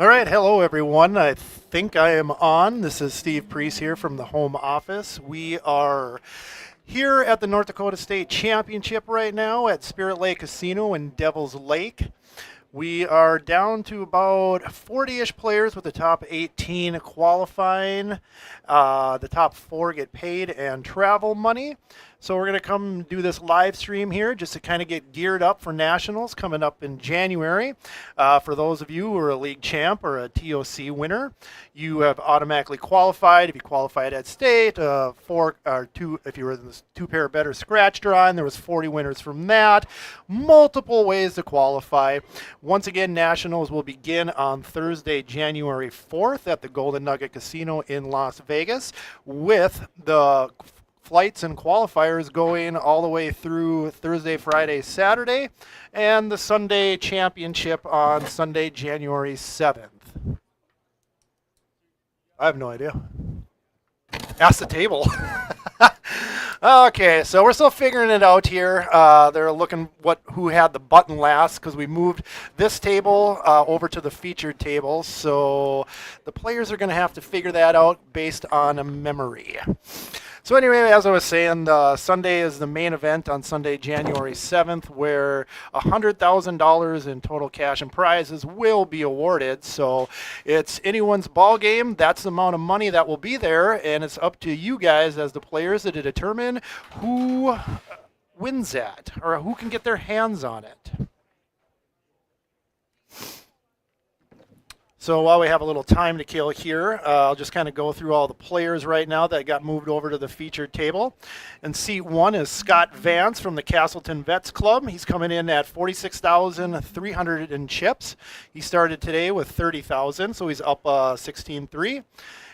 All right, hello everyone. I think I am on. This is Steve Priest here from the home office. We are here at the North Dakota State Championship right now at Spirit Lake Casino in Devil's Lake. We are down to about 40-ish players with the top 18 qualifying. The top 4 get paid and travel money. So we're going to come do this live stream here just to kind of get geared up for Nationals coming up in January. For those of you who are a league champ or a TOC winner, you have automatically qualified. If you qualified at state, 4 or 2, if you were in this 2-pair better scratch draw, and there was 40 winners from that. Multiple ways to qualify. Once again, Nationals will begin on Thursday, January 4th at the Golden Nugget Casino in Las Vegas with the flights and qualifiers going all the way through Thursday, Friday, Saturday, and the Sunday championship on Sunday, January 7th. I have no idea. Ask the table. Okay, so we're still figuring it out here. They're looking who had the button last because we moved this table over to the featured table. So the players are going to have to figure that out based on a memory. So anyway, as I was saying, Sunday is the main event on Sunday, January 7th, where $100,000 in total cash and prizes will be awarded. So it's anyone's ball game. That's the amount of money that will be there, and it's up to you guys as the players to determine who wins that or who can get their hands on it. So while we have a little time to kill here, I'll just kind of go through all the players right now that got moved over to the featured table. And seat 1 is Scott Vance from the Castleton Vets Club. He's coming in at 46,300 in chips. He started today with 30,000, so he's up 16-3.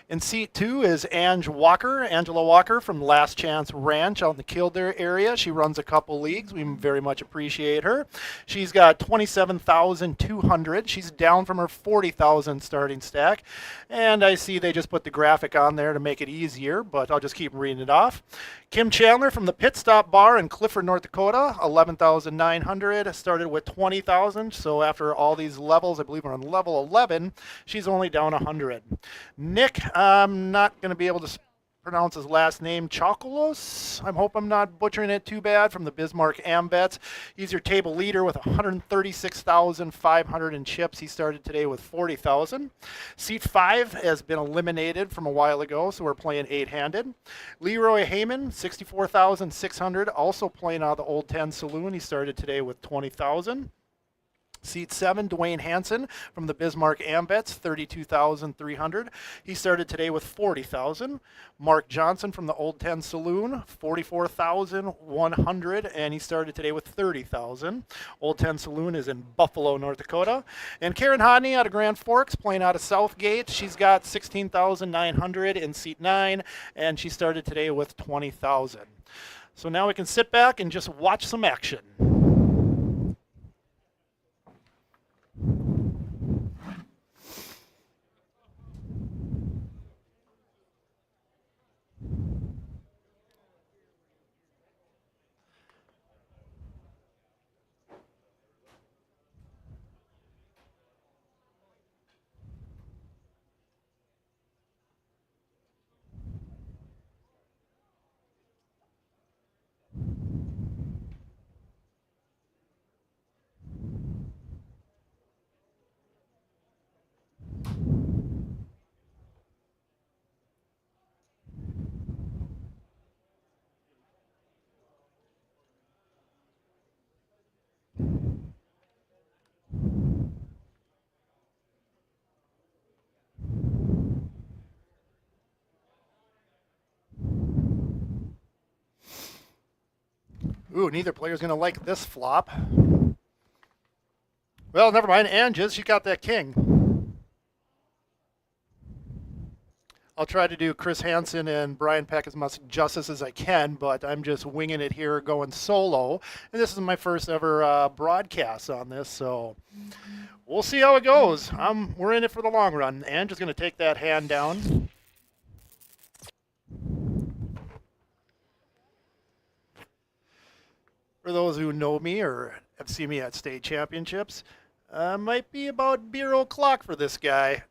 In seat 2 is Angela Walker from Last Chance Ranch out in the Kildare area. She runs a couple leagues. We very much appreciate her. She's got 27,200. She's down from her 40,000 starting stack. And I see they just put the graphic on there to make it easier, but I'll just keep reading it off. Kim Chandler from the Pit Stop Bar in Clifford, North Dakota, 11,900. Started with 20,000. So after all these levels, I believe we're on level 11, she's only down 100. Nick, I'm not going to be able to pronounce his last name, Chocolos. I hope I'm not butchering it too bad, from the Bismarck Ambets. He's your table leader with 136,500 in chips. He started today with 40,000. Seat 5 has been eliminated from a while ago, so we're playing 8-handed. Leroy Heyman, 64,600, also playing out of the Old 10 Saloon. He started today with 20,000. Seat 7, Dwayne Hansen from the Bismarck Ambets, 32,300. He started today with 40,000. Mark Johnson from the Old 10 Saloon, 44,100, and he started today with 30,000. Old 10 Saloon is in Buffalo, North Dakota. And Karen Hodney out of Grand Forks, playing out of Southgate. She's got 16,900 in seat 9, and she started today with 20,000. So now we can sit back and just watch some action. Ooh, neither player's going to like this flop. Well, never mind. Anges, she got that king. I'll try to do Chris Hansen and Brian Peck as much justice as I can, but I'm just winging it here, going solo. And this is my first ever broadcast on this, so we'll see how it goes. We're in it for the long run. Ange's going to take that hand down. For those who know me or have seen me at state championships, Might be about beer o'clock for this guy.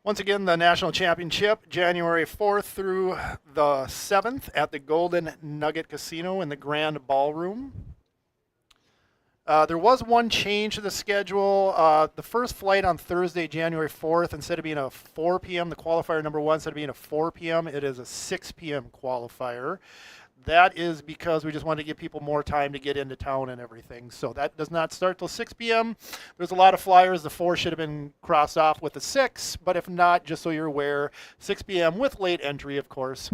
Once again, the National Championship, January 4th through the 7th at the Golden Nugget Casino in the Grand Ballroom. There was one change to the schedule. The first flight on Thursday, January 4th, instead of being a 4 p.m., the qualifier number one, instead of being a 4 p.m., it is a 6 p.m. qualifier. That is because we just wanted to give people more time to get into town and everything. So that does not start till 6 p.m. There's a lot of flyers. The 4 should have been crossed off with the 6, but if not, just so you're aware, 6 p.m. with late entry, of course.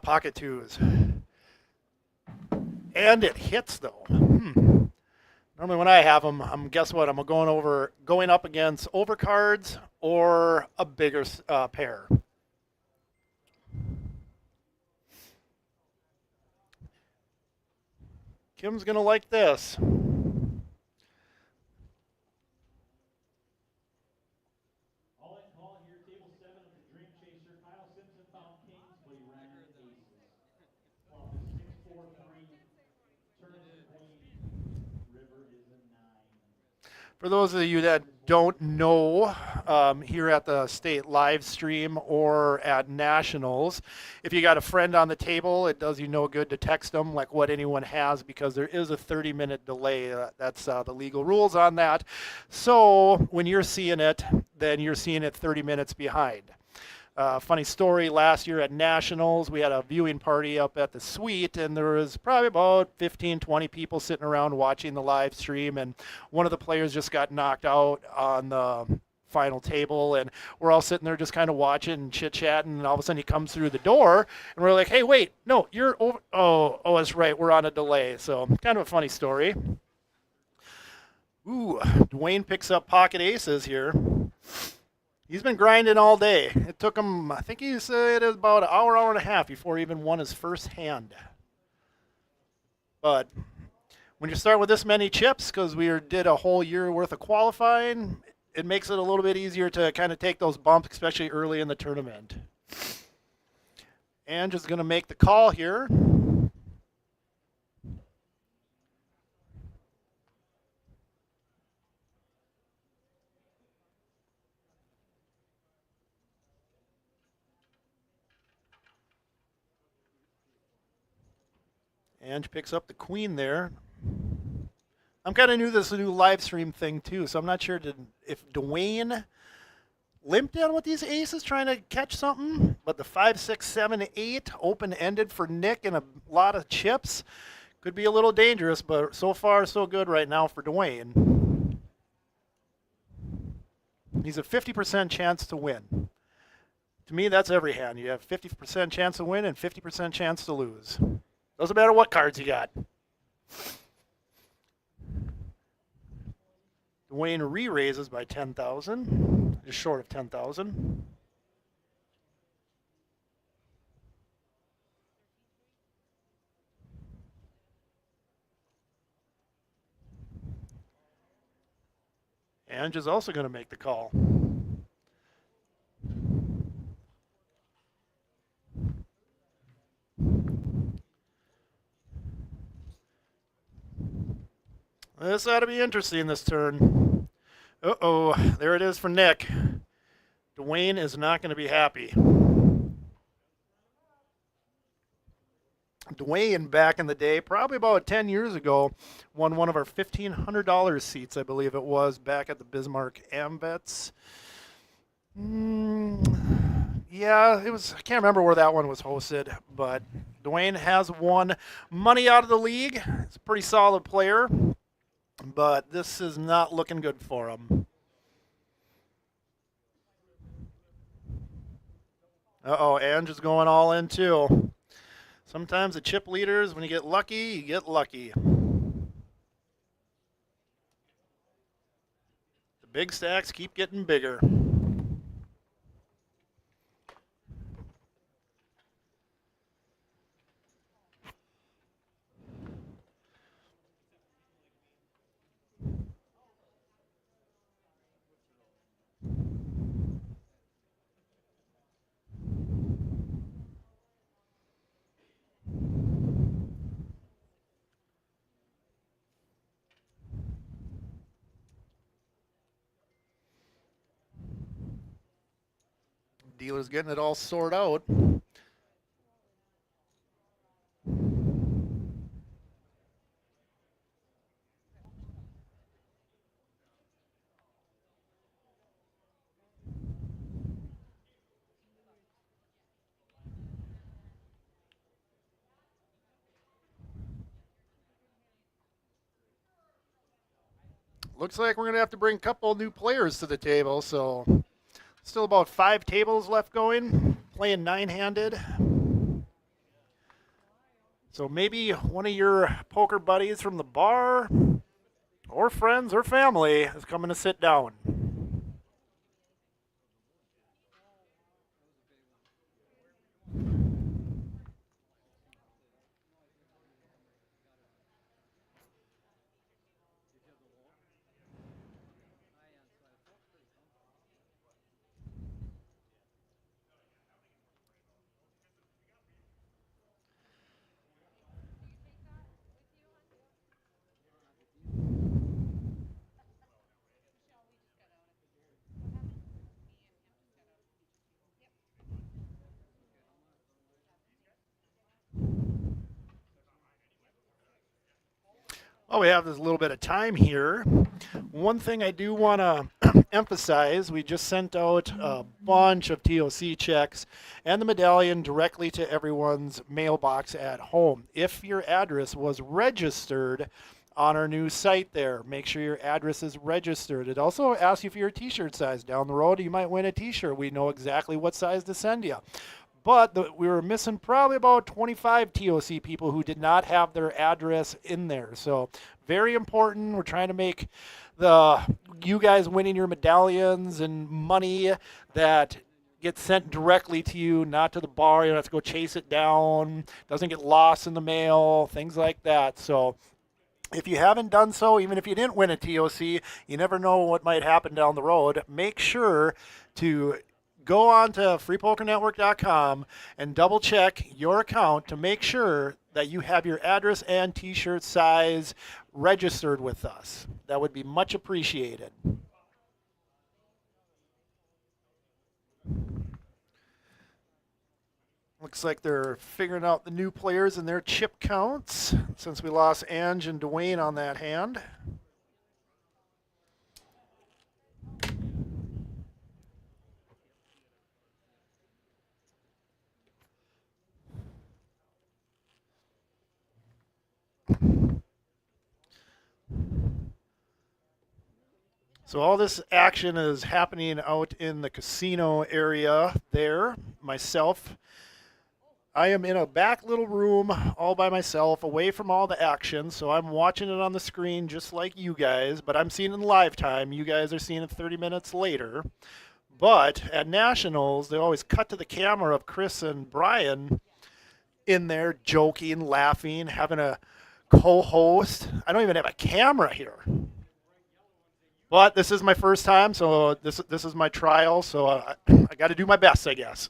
Pocket twos. And it hits, though. Normally when I have them, guess what? I'm going up against overcards or a bigger pair. Kim's going to like this. For those of you that don't know, here at the state live stream or at nationals, if you got a friend on the table, it does you no good to text them like what anyone has because there is a 30-minute delay. That's the legal rules on that. So when you're seeing it, then you're seeing it 30 minutes behind. Funny story, last year at Nationals, we had a viewing party up at the suite, and there was probably about 15, 20 people sitting around watching the live stream, and one of the players just got knocked out on the final table, and we're all sitting there just kind of watching and chit-chatting, and all of a sudden he comes through the door, and we're like, hey, wait, no, you're over. Oh, that's right, we're on a delay. So kind of a funny story. Ooh, Dwayne picks up pocket aces here. He's been grinding all day. It took him, I think he said it was about an hour, hour and a half before he even won his first hand. But when you start with this many chips, because we did a whole year worth of qualifying, it makes it a little bit easier to kind of take those bumps, especially early in the tournament. And just going to make the call here. And picks up the queen there. I'm kind of new to this new live stream thing too, so I'm not sure if Dwayne limped in with these aces trying to catch something, but the 5, 6, 7, 8 open-ended for Nick and a lot of chips could be a little dangerous, but so far so good right now for Dwayne. He's a 50% chance to win. To me, that's every hand. You have 50% chance to win and 50% chance to lose. Doesn't matter what cards you got. Dwayne re-raises by 10,000, just short of 10,000. Ange is also going to make the call. This ought to be interesting this turn. Uh-oh, there it is for Nick. Dwayne is not going to be happy. Dwayne, back in the day, probably about 10 years ago, won one of our $1,500 seats, I believe it was, back at the Bismarck Ambets. Yeah, it was. I can't remember where that one was hosted, but Dwayne has won money out of the league. He's a pretty solid player, but this is not looking good for him. Uh-oh, Ange is going all in too. Sometimes the chip leaders, when you get lucky, you get lucky. The big stacks keep getting bigger. Dealer's getting it all sorted out. Looks like we're going to have to bring a couple new players to the table, so still about 5 tables left going, playing 9-handed. So maybe one of your poker buddies from the bar or friends or family is coming to sit down. Well, we have this little bit of time here. One thing I do want to emphasize, we just sent out a bunch of TOC checks and the medallion directly to everyone's mailbox at home. If your address was registered on our new site there, make sure your address is registered. It also asks you for your t-shirt size. Down the road, you might win a t-shirt. We know exactly what size to send you. But we were missing probably about 25 TOC people who did not have their address in there. So very important. We're trying to make you guys winning your medallions and money that gets sent directly to you, not to the bar. You don't have to go chase it down. Doesn't get lost in the mail, things like that. So if you haven't done so, even if you didn't win a TOC, you never know what might happen down the road. Make sure to go on to freepokernetwork.com and double check your account to make sure that you have your address and t-shirt size registered with us. That would be much appreciated. Looks like they're figuring out the new players and their chip counts since we lost Ange and Dwayne on that hand. So all this action is happening out in the casino area there. Myself, I am in a back little room all by myself, away from all the action. So I'm watching it on the screen just like you guys, but I'm seeing it in live time. You guys are seeing it 30 minutes later. But at Nationals, they always cut to the camera of Chris and Brian in there joking, laughing, having a co-host. I don't even have a camera here. But this is my first time, so this is my trial, so I got to do my best, I guess.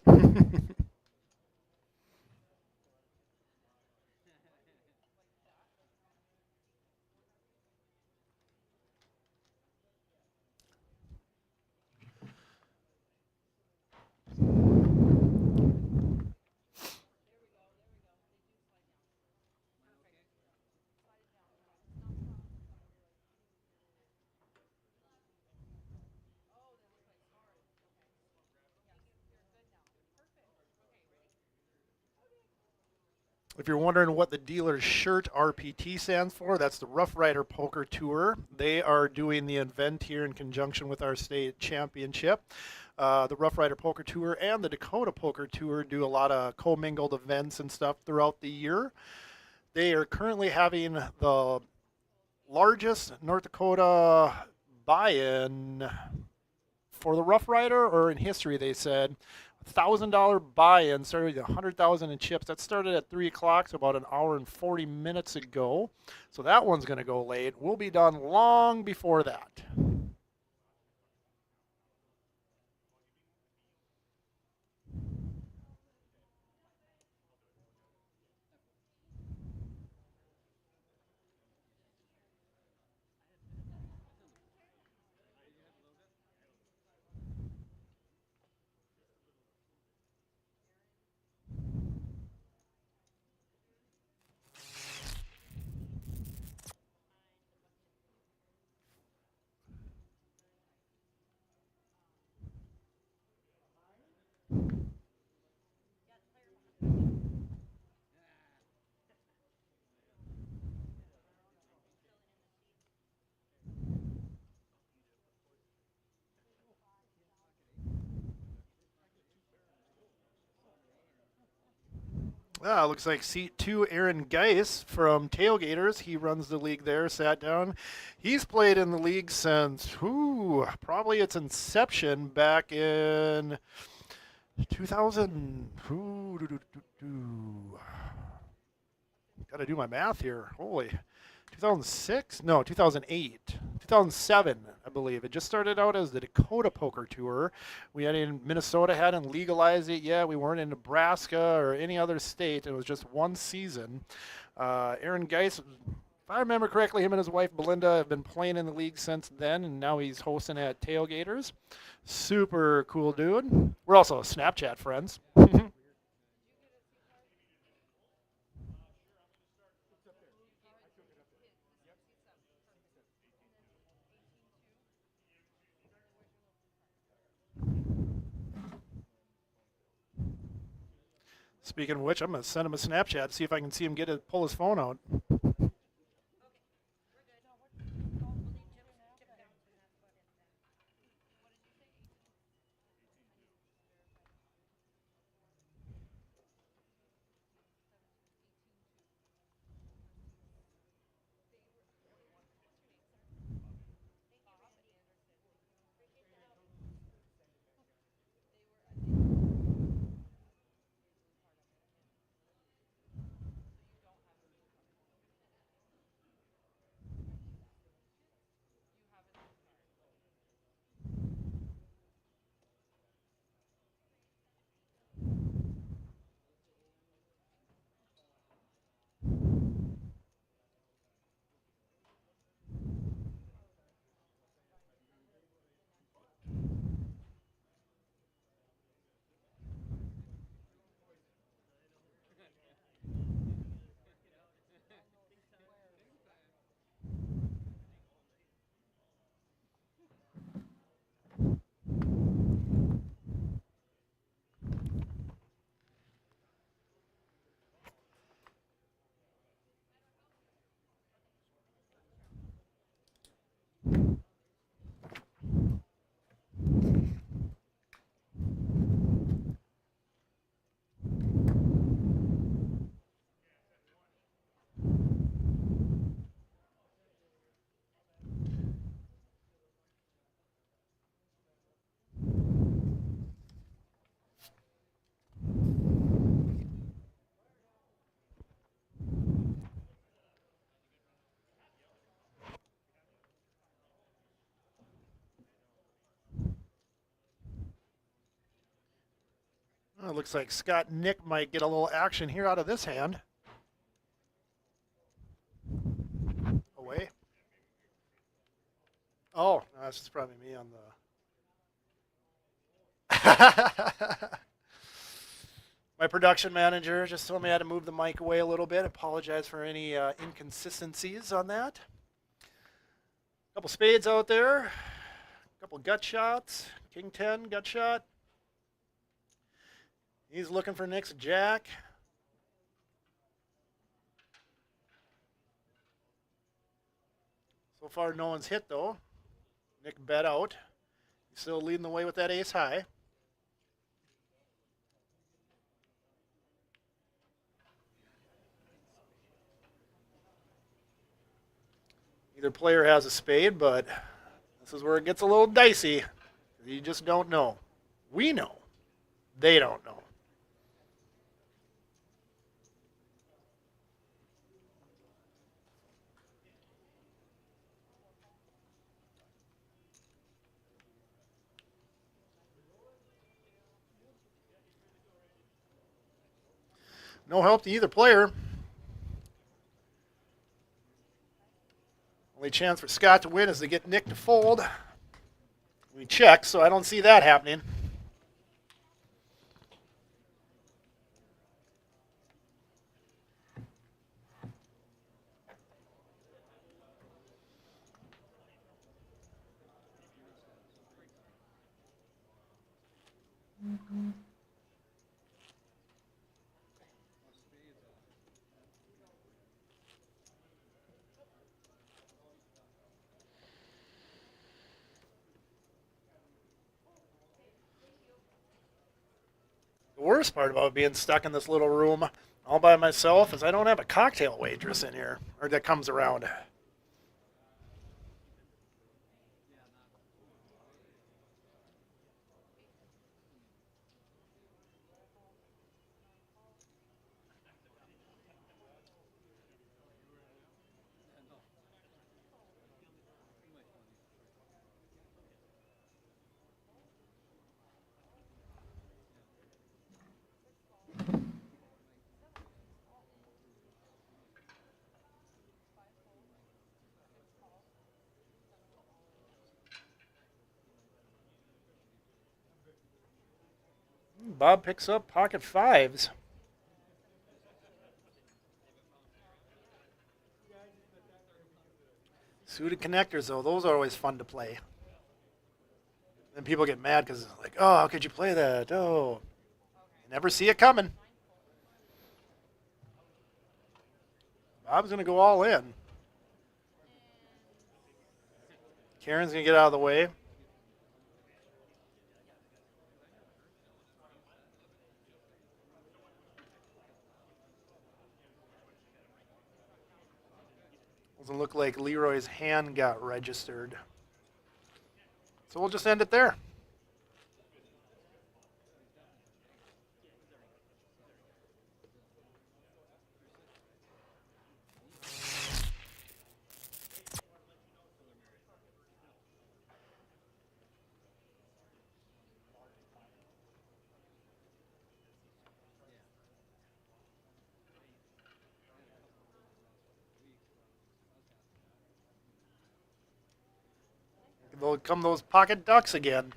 If you're wondering what the dealer's shirt RPT stands for, that's the Rough Rider Poker Tour. They are doing the event here in conjunction with our state championship. The Rough Rider Poker Tour and the Dakota Poker Tour do a lot of commingled events and stuff throughout the year. They are currently having the largest North Dakota buy-in for the Rough Rider, or in history, they said. $1,000 buy-in started with 100,000 in chips. That started at 3 o'clock, so about an hour and 40 minutes ago. So that one's going to go late. We'll be done long before that. Looks like seat 2, Aaron Geis from Tailgaters. He runs the league there, sat down. He's played in the league since, probably its inception back in 2000. Got to do my math here. Holy. 2006? No, 2008. 2007, I believe. It just started out as the Dakota Poker Tour. We had in Minnesota hadn't legalized it yet. We weren't in Nebraska or any other state. It was just one season. Aaron Geis, if I remember correctly, him and his wife Belinda have been playing in the league since then, and now he's hosting at Tailgaters. Super cool dude. We're also Snapchat friends. Speaking of which, I'm going to send him a Snapchat, see if I can see him pull his phone out. It looks like Scott Nick might get a little action here out of this hand. Away. Oh, no, that's just probably me on the. My production manager just told me I had to move the mic away a little bit. Apologize for any inconsistencies on that. Couple spades out there. Couple gut shots. King 10 gut shot. He's looking for Nick's jack. So far, no one's hit, though. Nick bet out. He's still leading the way with that ace high. Either player has a spade, but this is where it gets a little dicey. You just don't know. We know. They don't know. No help to either player. Only chance for Scott to win is to get Nick to fold. We check, so I don't see that happening. The worst part about being stuck in this little room all by myself is I don't have a cocktail waitress in here, or that comes around. Bob picks up pocket fives. Suited connectors, though, those are always fun to play. And people get mad because it's like, oh, how could you play that? Oh, you never see it coming. Bob's going to go all in. Karen's going to get out of the way. Doesn't look like Leroy's hand got registered. So we'll just end it there. They'll come those pocket ducks again.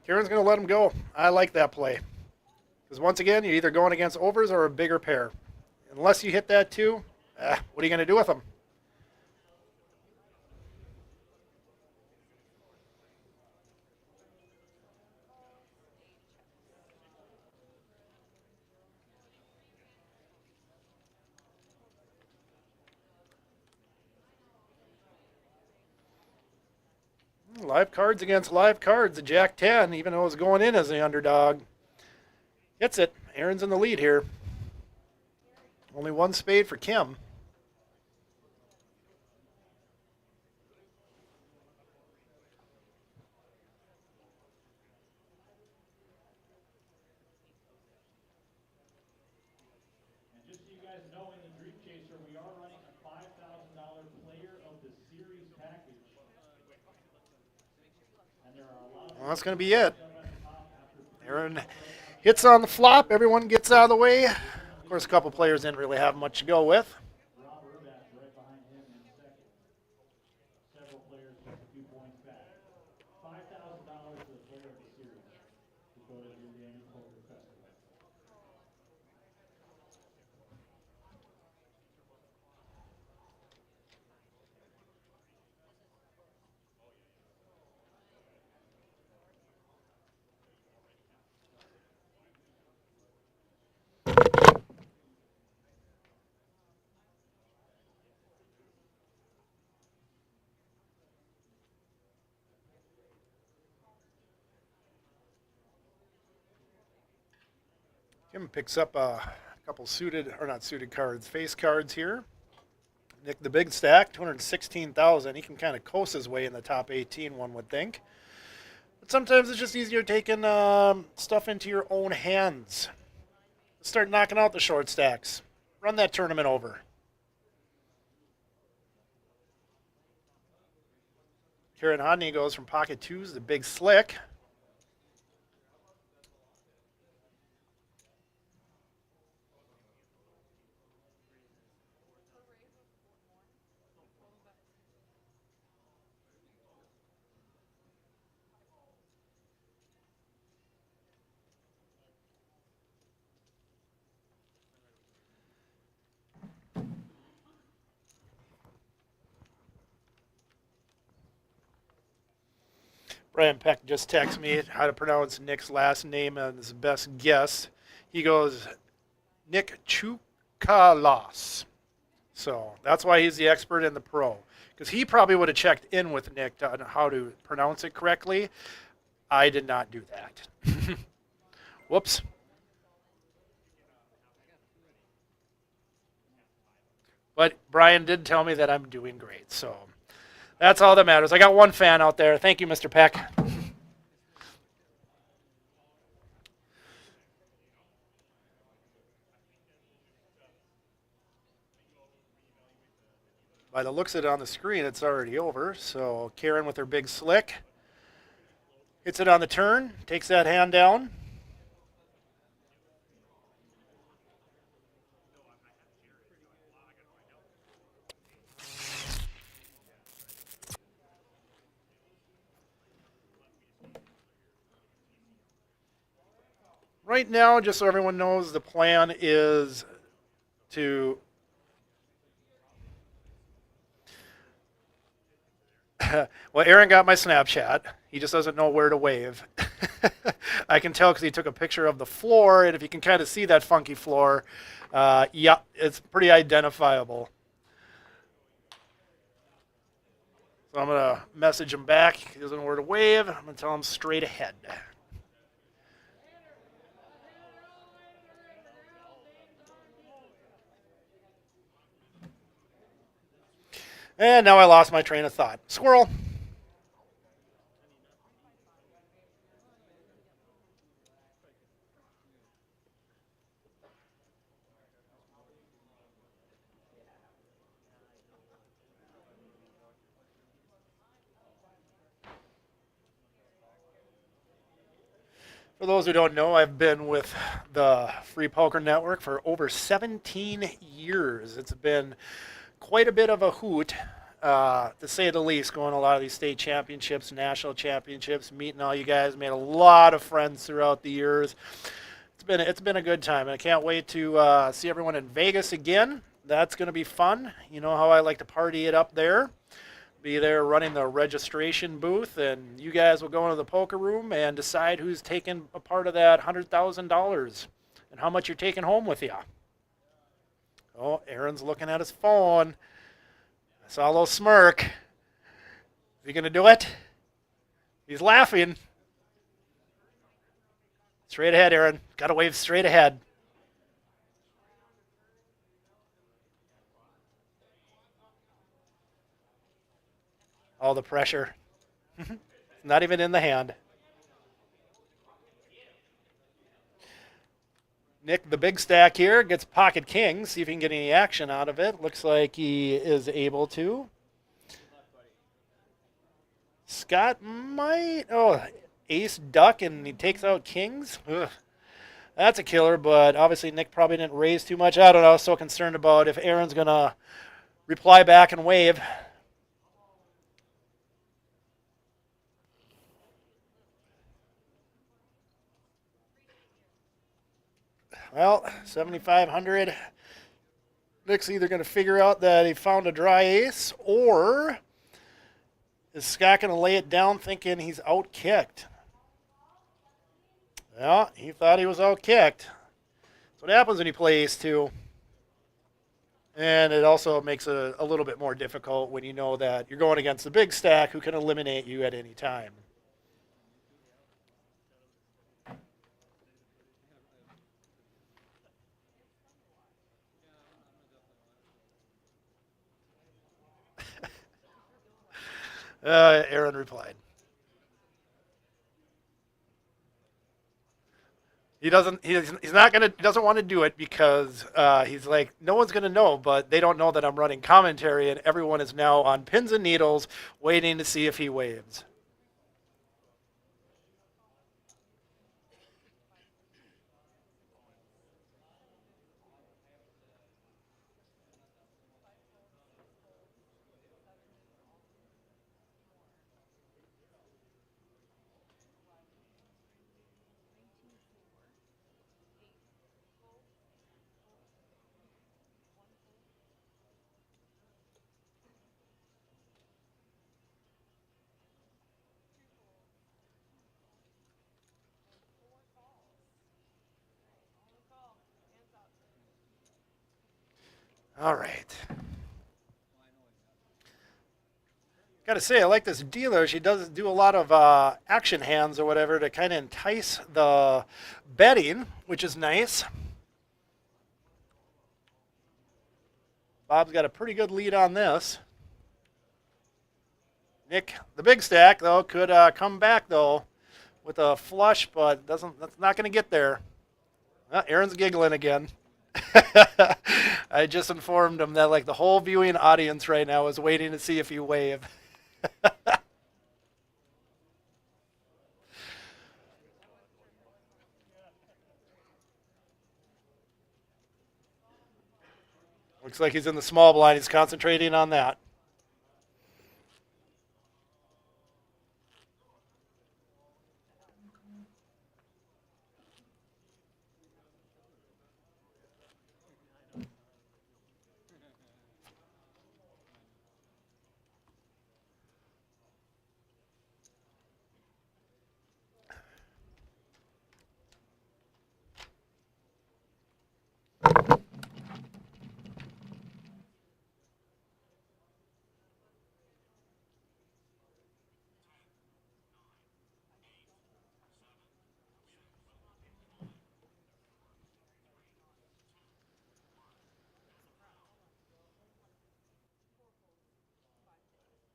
Karen's going to let him go. I like that play. Because once again, you're either going against overs or a bigger pair. Unless you hit that too, what are you going to do with them? Live cards against live cards. The Jack 10, even though it was going in as the underdog. Hits it. Aaron's in the lead here. Only one spade for Kim. And just so you guys know, in the Dream Chaser, we are running a $5,000 Player of the Series package. And there are a lot of Well, that's going to be it. Aaron hits on the flop. Everyone gets out of the way. Of course, a couple players didn't really have much to go with. Rob Urbax right behind him in second. Several players just a few points back. $5,000 for the Player of the Series. Dakota to the Annual Poker Festival. Kim picks up a couple suited, or not suited cards, face cards here. Nick the big stack, 216,000. He can kind of coast his way in the top 18, one would think. But sometimes it's just easier taking stuff into your own hands. Start knocking out the short stacks. Run that tournament over. Karen Hodney goes from pocket twos to big slick. Brian Peck just texted me how to pronounce Nick's last name and his best guess. He goes, Nick Choukalas. So that's why he's the expert in the pro. Because he probably would have checked in with Nick on how to pronounce it correctly. I did not do that. Whoops. But Brian did tell me that I'm doing great, so that's all that matters. I got one fan out there. Thank you, Mr. Peck. By the looks of it on the screen, it's already over. So Karen with her big slick hits it on the turn, takes that hand down. Right now, just so everyone knows, the plan is to well, Aaron got my Snapchat. He just doesn't know where to wave. I can tell because he took a picture of the floor, and if you can kind of see that funky floor, yeah, it's pretty identifiable. So I'm going to message him back. He doesn't know where to wave. I'm going to tell him straight ahead. And now I lost my train of thought. Squirrel. For those who don't know, I've been with the Free Poker Network for over 17 years. It's been quite a bit of a hoot, to say the least, going to a lot of these state championships, national championships, meeting all you guys. Made a lot of friends throughout the years. It's been a good time, and I can't wait to see everyone in Vegas again. That's going to be fun. You know how I like to party it up there. Be there running the registration booth, and you guys will go into the poker room and decide who's taking a part of that $100,000 and how much you're taking home with you. Oh, Aaron's looking at his phone. I saw a little smirk. Is he going to do it? He's laughing. Straight ahead, Aaron. Got to wave straight ahead. All the pressure. Not even in the hand. Nick, the big stack here, gets pocket kings. See if he can get any action out of it. Looks like he is able to. Scott might. Oh, ace duck, and he takes out kings. Ugh. That's a killer, but obviously Nick probably didn't raise too much. I don't know. I was so concerned about if Aaron's going to reply back and wave. Well, 7,500. Nick's either going to figure out that he found a dry ace, or is Scott going to lay it down thinking he's out-kicked? Well, he thought he was out-kicked. That's what happens when you play ace-2. And it also makes it a little bit more difficult when you know that you're going against the big stack who can eliminate you at any time. Aaron replied. He doesn't. He's not gonna. He doesn't want to do it because he's like, no one's gonna know, but they don't know that I'm running commentary, and everyone is now on pins and needles waiting to see if he waves. All right. Gotta say, I like this dealer. She does do a lot of action hands or whatever to kind of entice the betting, which is nice. Bob's got a pretty good lead on this. Nick, the big stack though, could come back though with a flush, but doesn't. That's not going to get there. Aaron's giggling again. I just informed him that like the whole viewing audience right now is waiting to see if you wave. Looks like he's in the small blind. He's concentrating on that.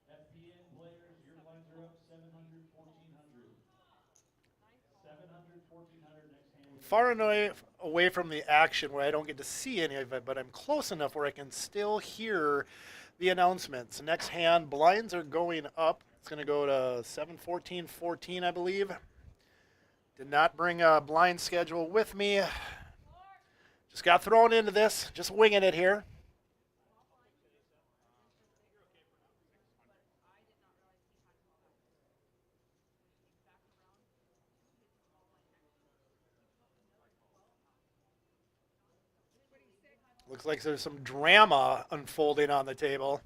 FPN players, your blinds are up 700, 1400. 700, 1400 next hand. Far enough away from the action where I don't get to see any of it, but I'm close enough where I can still hear the announcements. Next hand, blinds are going up. It's going to go to 7, 14, 14, I believe. Did not bring a blind schedule with me. Just got thrown into this. Just winging it here. Looks like there's some drama unfolding on the table.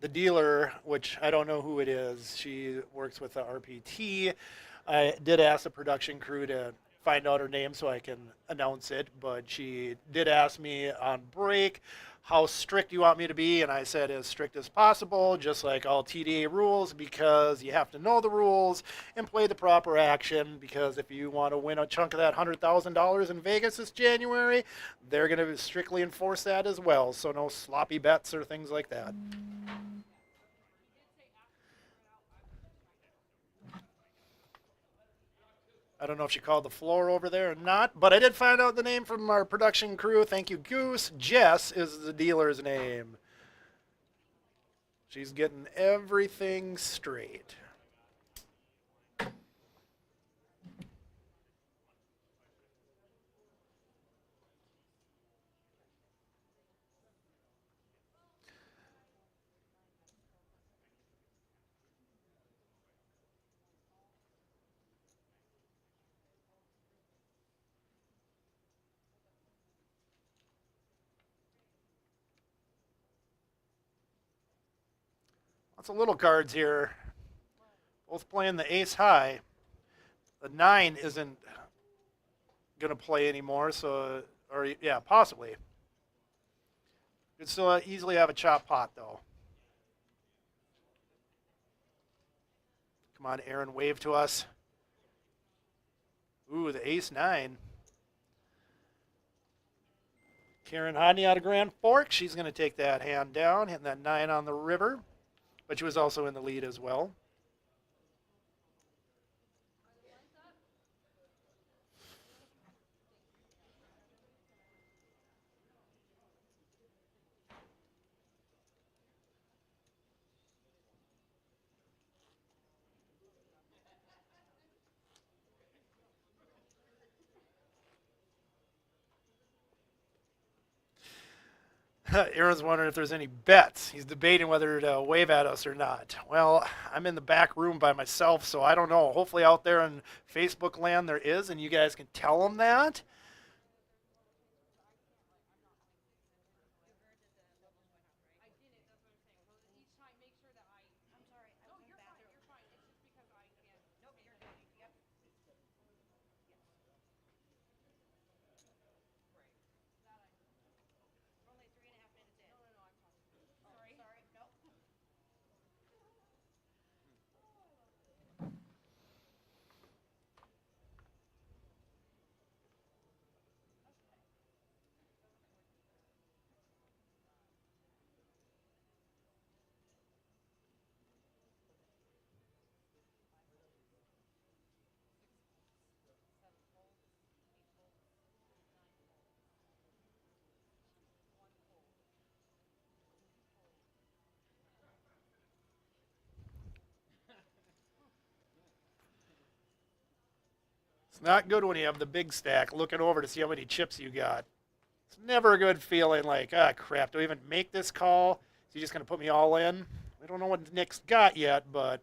The dealer, which I don't know who it is, she works with the RPT. I did ask the production crew to find out her name so I can announce it, but she did ask me on break how strict you want me to be, and I said as strict as possible, just like all TDA rules, because you have to know the rules and play the proper action, because if you want to win a chunk of that $100,000 in Vegas this January, they're going to strictly enforce that as well, so no sloppy bets or things like that. I don't know if she called the floor over there or not, but I did find out the name from our production crew. Thank you, Goose. Jess is the dealer's name. She's getting everything straight. Lots of little cards here. Both playing the ace high. The 9 isn't going to play anymore, so, or yeah, possibly. Could still easily have a chop pot, though. Come on, Aaron, wave to us. Ooh, the ace 9. Karen Hodney out of Grand Forks. She's going to take that hand down, hitting that 9 on the river. But she was also in the lead as well. Aaron's wondering if there's any bets. He's debating whether to wave at us or not. Well, I'm in the back room by myself, so I don't know. Hopefully out there in Facebook land there is, and you guys can tell him that. It's not good when you have the big stack looking over to see how many chips you got. It's never a good feeling like, ah, crap, do I even make this call? Is he just going to put me all in? I don't know what Nick's got yet, but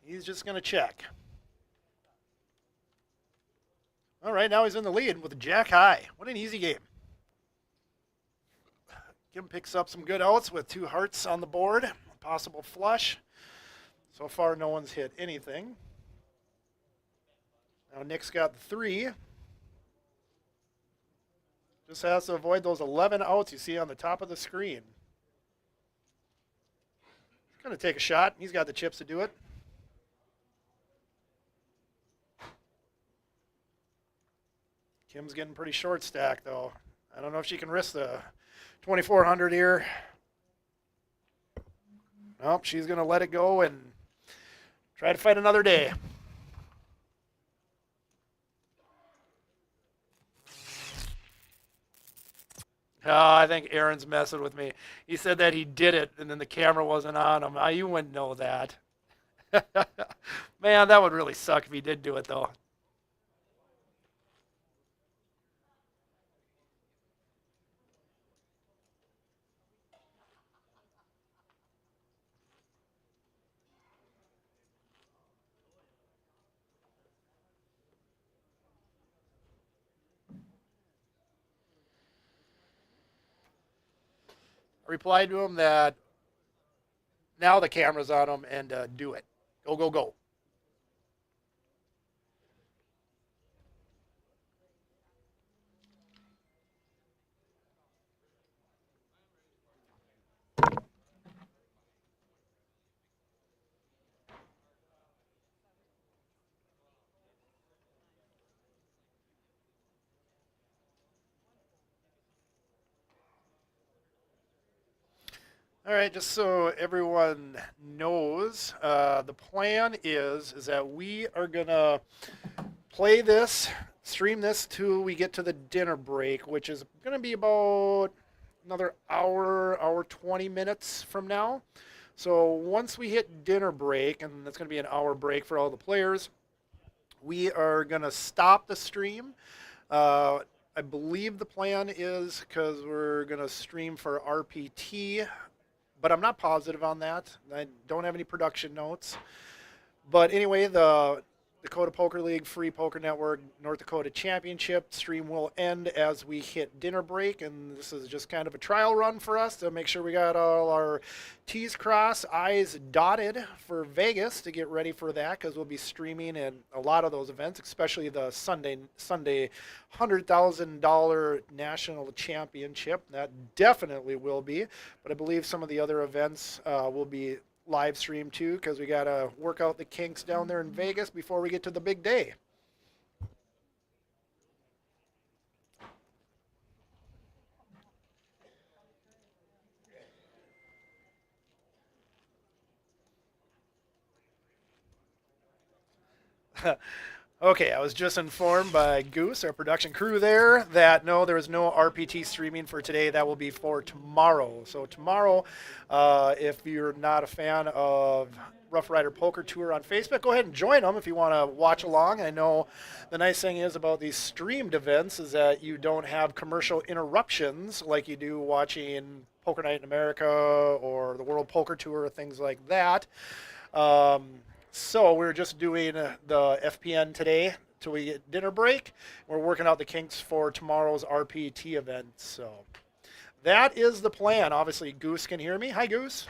he's just going to check. All right, now he's in the lead with a jack high. What an easy game. Kim picks up some good outs with 2 hearts on the board. Possible flush. So far, no one's hit anything. Now Nick's got the 3. Just has to avoid those 11 outs you see on the top of the screen. He's going to take a shot. He's got the chips to do it. Kim's getting pretty short stacked, though. I don't know if she can risk the 2,400 here. Nope, she's going to let it go and try to fight another day. Oh, I think Aaron's messing with me. He said that he did it, and then the camera wasn't on him. You wouldn't know that. Man, that would really suck if he did do it, though. I replied to him that now the camera's on him and do it. Go, go, go. All right, just so everyone knows, the plan is that we are gonna play this, stream this till we get to the dinner break, which is gonna be about another hour 20 minutes from now. So once we hit dinner break, and that's gonna be an hour break for all the players, we are gonna stop the stream. I believe the plan is because we're gonna stream for RPT, but I'm not positive on that. I don't have any production notes. But anyway, the Dakota Poker League, Free Poker Network, North Dakota Championship stream will end as we hit dinner break, and this is just kind of a trial run for us to make sure we got all our T's crossed, I's dotted for Vegas to get ready for that, because we'll be streaming in a lot of those events, especially the Sunday $100,000 national championship. That definitely will be, but I believe some of the other events will be live stream too, because we got to work out the kinks down there in Vegas before we get to the big day. Okay, I was just informed by Goose, our production crew there, that no, there is no RPT streaming for today. That will be for tomorrow. So tomorrow, if you're not a fan of Rough Rider Poker Tour on Facebook, go ahead and join them if you want to watch along. I know the nice thing is about these streamed events is that you don't have commercial interruptions like you do watching Poker Night in America or the World Poker Tour or things like that. So we're just doing the FPN today till we get dinner break. We're working out the kinks for tomorrow's RPT event. So that is the plan. Obviously, Goose can hear me. Hi, Goose.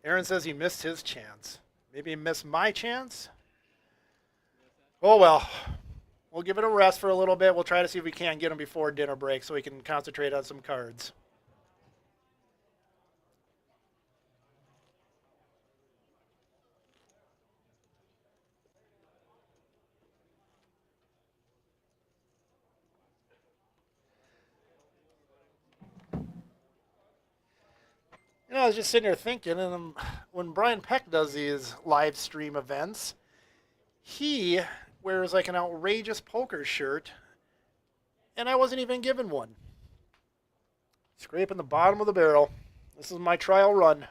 Aaron says he missed his chance. Maybe he missed my chance? Oh, well. We'll give it a rest for a little bit. We'll try to see if we can't get him before dinner break so we can concentrate on some cards. I was just sitting here thinking, and when Brian Peck does these live stream events, he wears like an outrageous poker shirt, and I wasn't even given one. Scraping the bottom of the barrel. This is my trial run.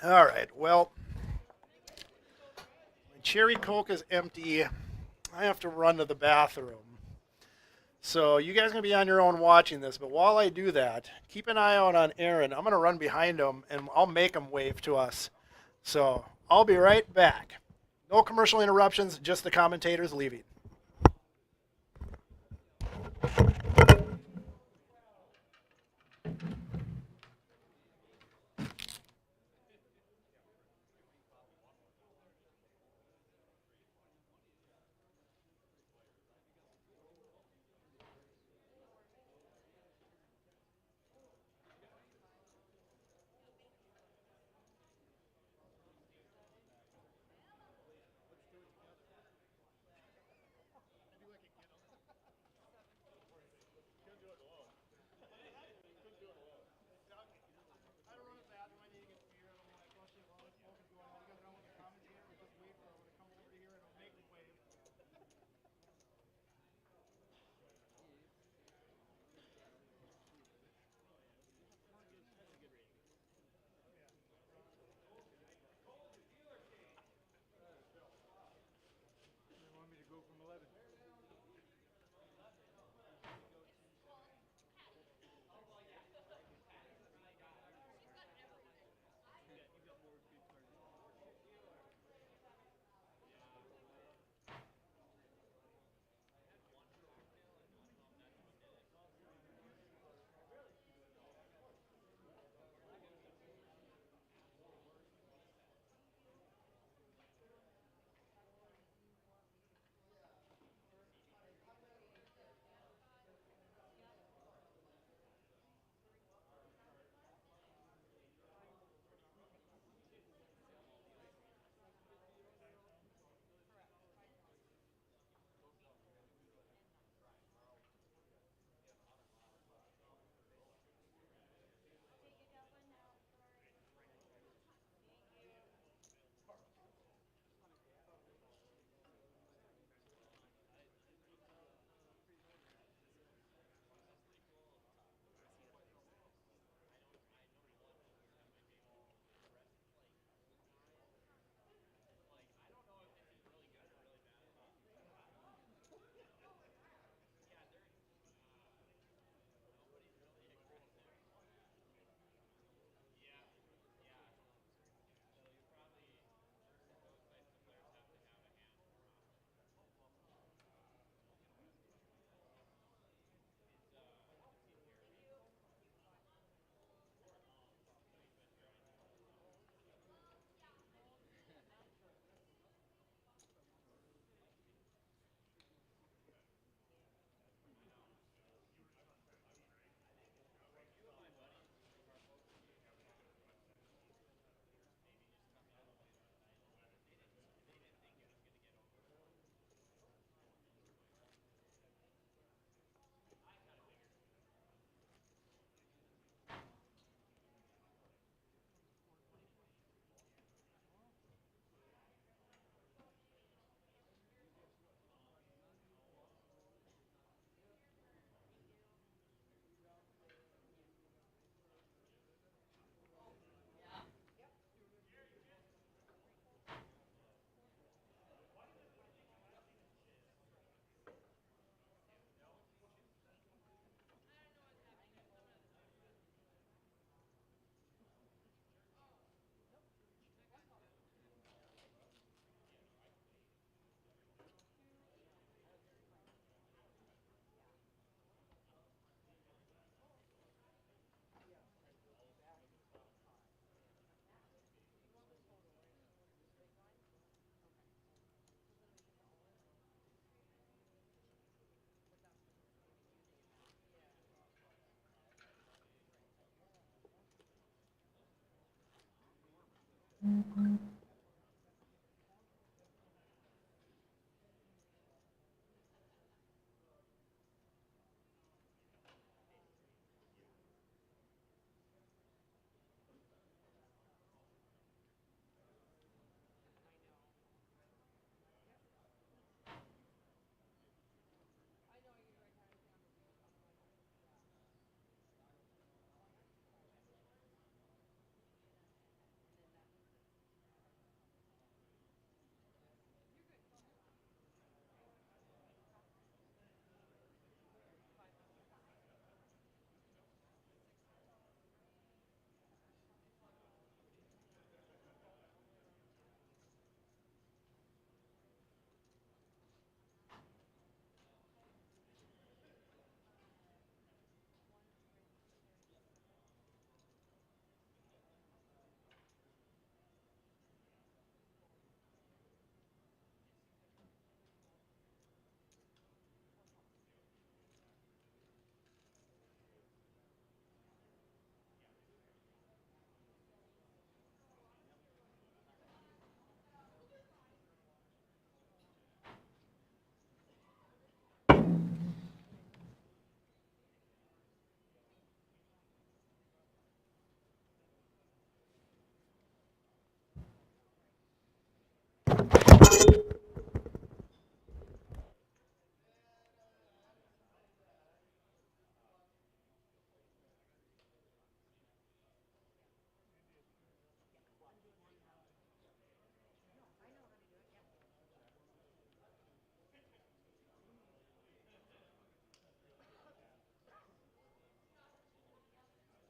All right, well, my cherry Coke is empty. I have to run to the bathroom. So you guys are going to be on your own watching this, but while I do that, keep an eye out on Aaron. I'm going to run behind him, and I'll make him wave to us. So I'll be right back. No commercial interruptions, just the commentators leaving.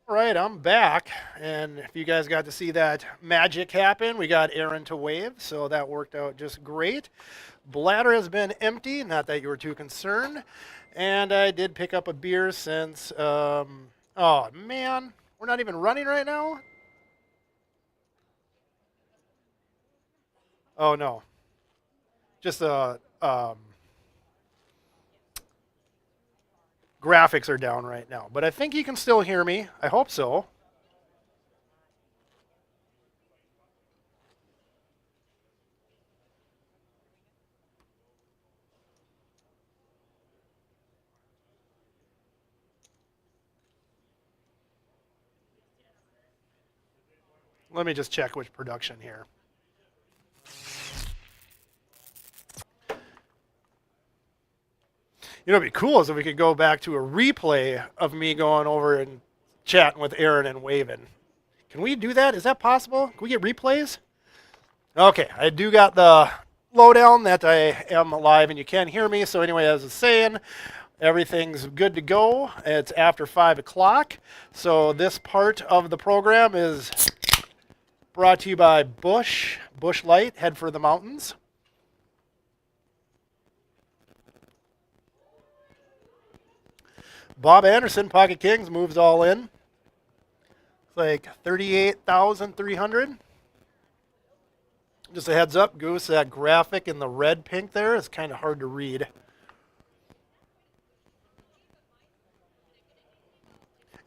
All right, I'm back, and if you guys got to see that magic happen, we got Aaron to wave, so that worked out just great. Bladder has been empty, not that you were too concerned, and I did pick up a beer since. Oh man, we're not even running right now. Oh no, just graphics are down right now, but I think you can still hear me. I hope so. Let me just check which production here. You know, it'd be cool is if we could go back to a replay of me going over and chatting with Aaron and waving. Can we do that? Is that possible? Can we get replays? Okay, I do got the lowdown that I am live and you can hear me. So anyway, as I was saying, everything's good to go. It's after 5 o'clock. So this part of the program is brought to you by Bush Light, head for the mountains. Bob Anderson, Pocket Kings, moves all in. It's like 38,300. Just a heads up, Goose, that graphic in the red pink there is kind of hard to read.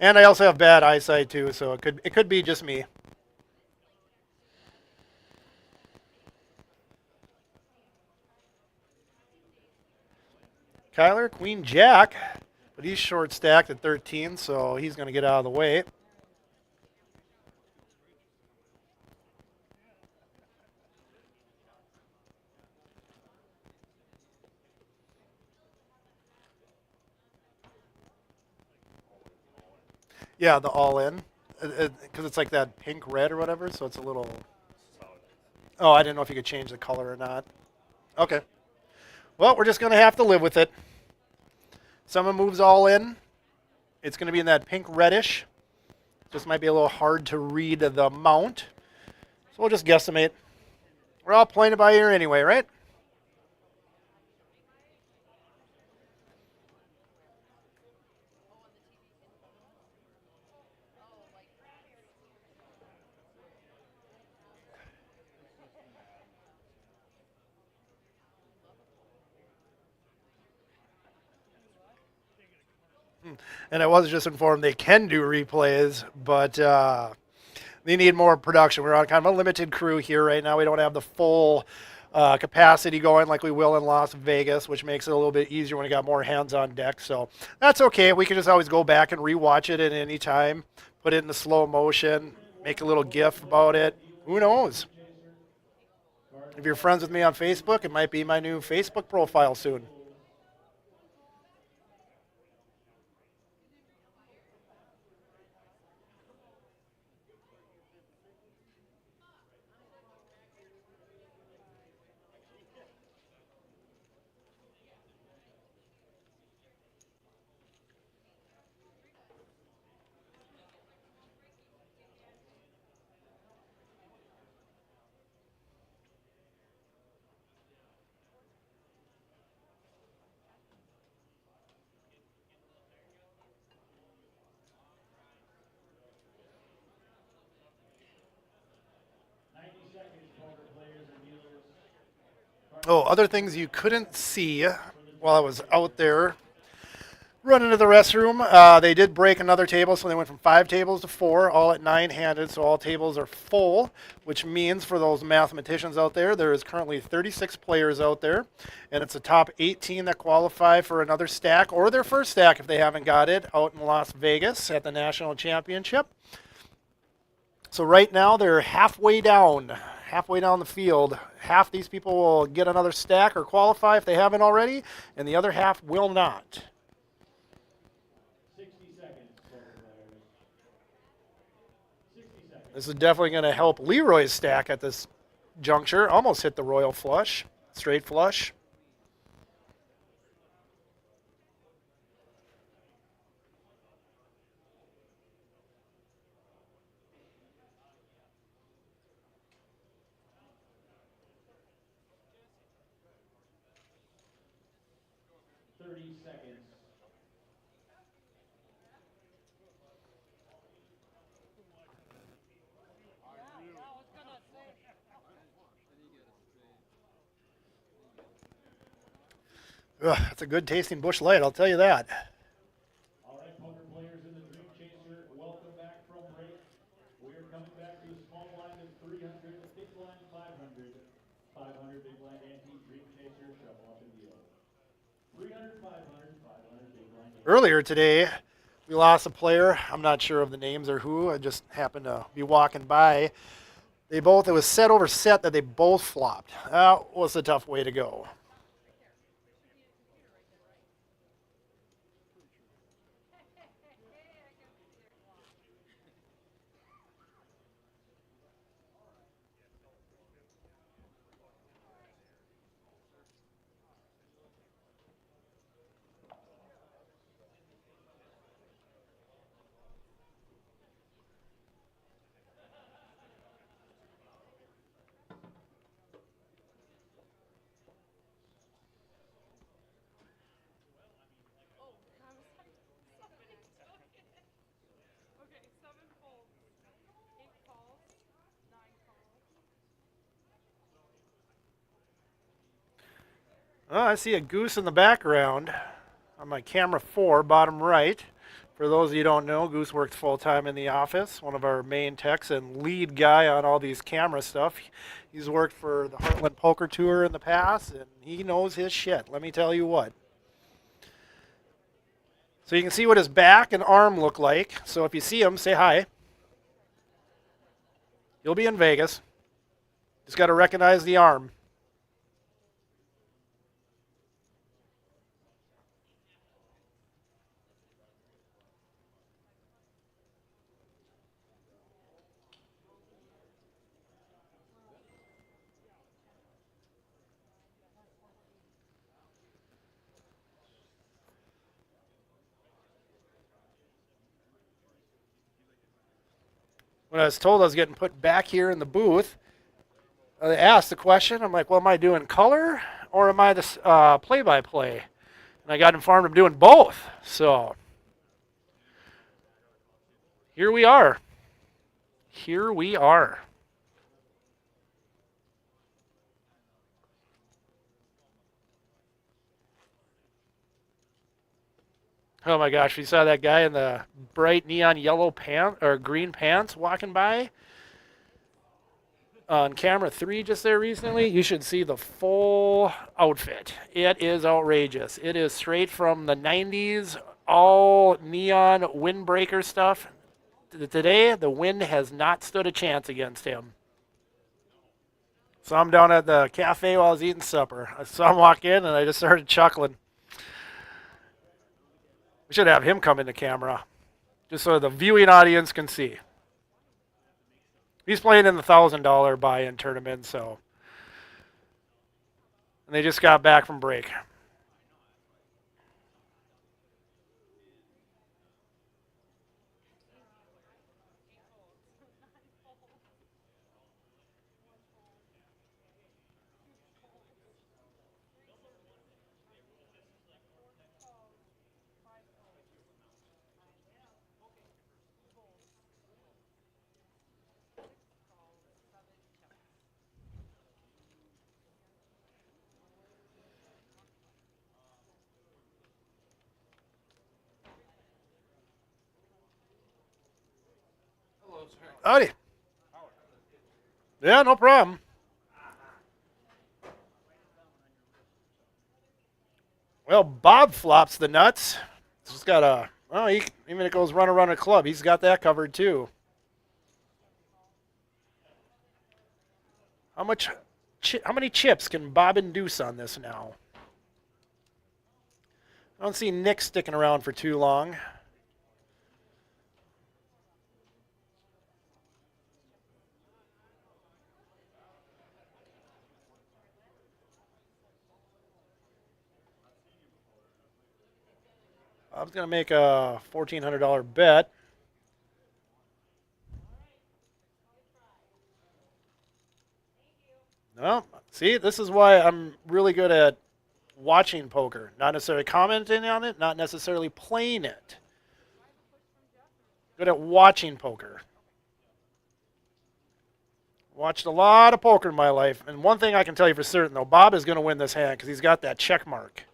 And I also have bad eyesight too, so it could be just me. Kyler, Queen Jack, but he's short stacked at 13, so he's going to get out of the way. Yeah, the all-in, because it's like that pink red or whatever, so it's a little. Oh, I didn't know if you could change the color or not. Okay. Well, we're just going to have to live with it. Someone moves all in. It's going to be in that pink reddish. Just might be a little hard to read the amount. So we'll just guesstimate. We're all playing it by ear anyway, right? And I was just informed they can do replays, but they need more production. We're on kind of a limited crew here right now. We don't have the full capacity going like we will in Las Vegas, which makes it a little bit easier when we got more hands on deck. So that's okay. We can just always go back and rewatch it at any time, put it in the slow motion, make a little GIF about it. Who knows? If you're friends with me on Facebook, it might be my new Facebook profile soon. Oh, other things you couldn't see while I was out there running to the restroom. They did break another table, so they went from 5 tables to 4, all at 9-handed, so all tables are full, which means for those mathematicians out there, there is currently 36 players out there, and it's the top 18 that qualify for another stack, or their first stack if they haven't got it, out in Las Vegas at the National Championship. So right now they're halfway down the field. Half these people will get another stack or qualify if they haven't already, and the other half will not. 60 seconds, players. 60 seconds. This is definitely going to help Leroy's stack at this juncture. Almost hit the royal flush, straight flush. Seconds. Ugh, that's a good tasting Busch Light, I'll tell you that. All right, poker players in the Dream Chaser, welcome back from break. We are coming back to a small blind of 300, big blind 500, 500 big blind ante, Dream Chaser, shuffle up and deal. 300, 500, 500 big blind ante. Earlier today, we lost a player. I'm not sure of the names or who. I just happened to be walking by. It was set over set that they both flopped. That was a tough way to go. Oh, I see a goose in the background on my camera 4, bottom right. For those of you who don't know, Goose works full-time in the office, one of our main techs and lead guy on all these camera stuff. He's worked for the Heartland Poker Tour in the past, and he knows his shit, let me tell you what. So you can see what his back and arm look like. So if you see him, say hi. He'll be in Vegas. Just got to recognize the arm. When I was told I was getting put back here in the booth, they asked the question. I'm like, well, am I doing color or am I the play-by-play? And I got informed I'm doing both. So here we are. Here we are. Oh my gosh, we saw that guy in the bright neon yellow pants or green pants walking by on camera 3 just there recently. You should see the full outfit. It is outrageous. It is straight from the 90s, all neon windbreaker stuff. Today, the wind has not stood a chance against him. Saw him down at the cafe while I was eating supper. I saw him walk in and I just started chuckling. We should have him come in the camera just so the viewing audience can see. He's playing in the $1,000 buy-in tournament, so. And they just got back from break. Howdy. Yeah, no problem. Well, Bob flops the nuts. He's got a, well, even if it goes run around a club, he's got that covered too. How many chips can Bob induce on this now? I don't see Nick sticking around for too long. Bob's going to make a $1,400 bet. No, see, this is why I'm really good at watching poker. Not necessarily commenting on it, not necessarily playing it. Good at watching poker. Watched a lot of poker in my life. And one thing I can tell you for certain, though, Bob is going to win this hand because he's got that check mark.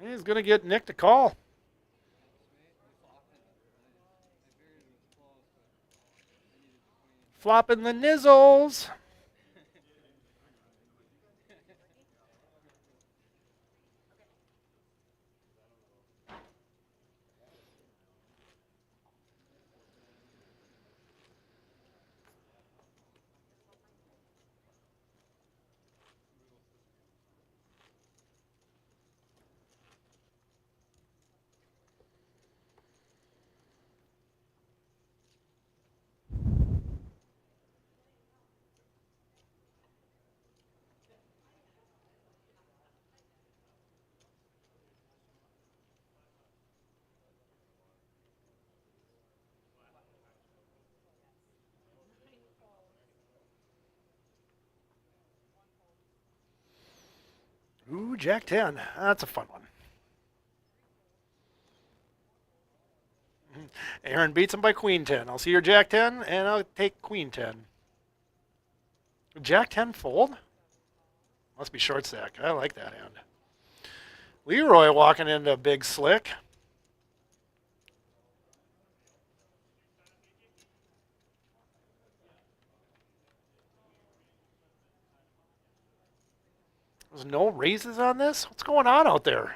He's going to get Nick to call. Flopping the nizzles. Ooh, Jack 10. That's a fun one. Aaron beats him by Queen 10. I'll see your Jack 10, and I'll take Queen 10. Jack 10 fold? Must be short stack. I like that hand. Leroy walking into a big slick. There's no raises on this? What's going on out there?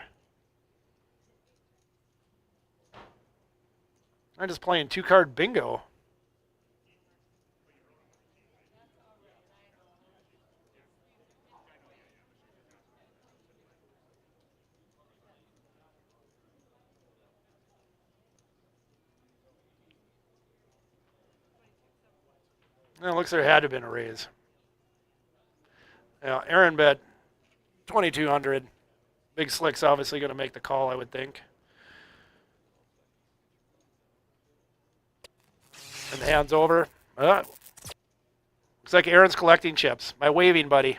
I'm just playing 2-card bingo. It looks like there had to have been a raise. Yeah, Aaron bet 2,200. Big Slick's obviously going to make the call, I would think. And the hand's over. Looks like Aaron's collecting chips. My waving buddy.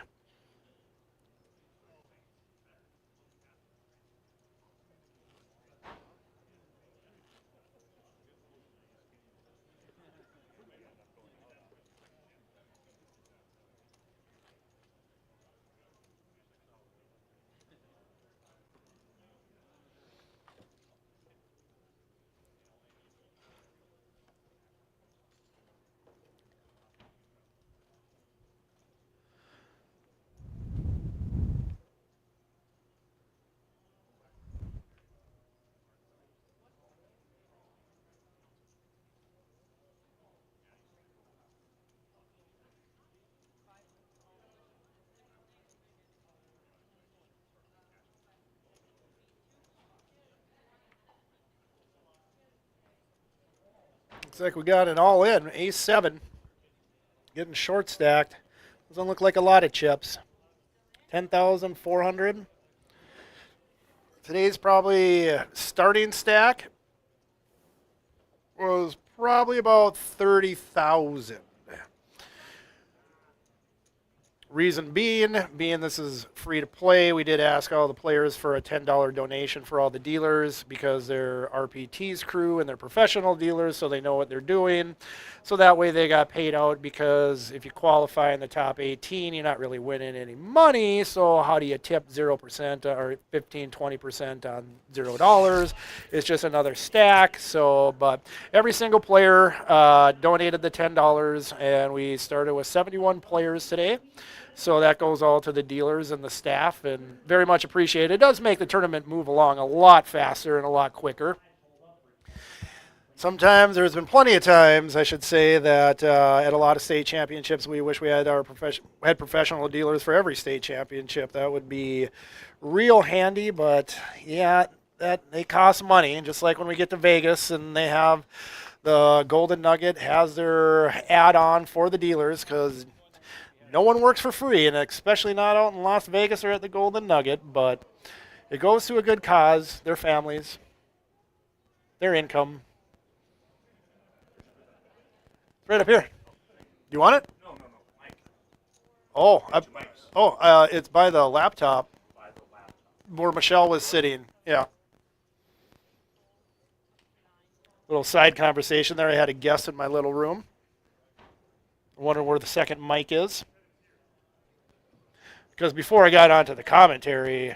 Looks like we got an all-in, A7. Getting short stacked. Doesn't look like a lot of chips. 10,400. Today's probably starting stack was probably about 30,000. Reason being this is free to play, we did ask all the players for a $10 donation for all the dealers because they're RPT's crew and they're professional dealers, so they know what they're doing. So that way they got paid out, because if you qualify in the top 18, you're not really winning any money. So how do you tip 0% or 15, 20% on $0? It's just another stack. So, but every single player donated the $10, and we started with 71 players today. So that goes all to the dealers and the staff, and very much appreciated. It does make the tournament move along a lot faster and a lot quicker. Sometimes, there's been plenty of times, I should say, that at a lot of state championships, we wish we had professional dealers for every state championship. That would be real handy, but yeah, they cost money. And just like when we get to Vegas and they have the Golden Nugget has their add-on for the dealers, because no one works for free, and especially not out in Las Vegas or at the Golden Nugget, but it goes to a good cause, their families, their income. It's right up here. You want it? No, Mike. Oh, it's by the laptop where Michelle was sitting. Yeah. Little side conversation there. I had a guest in my little room. I wonder where the second mic is. Because before I got onto the commentary,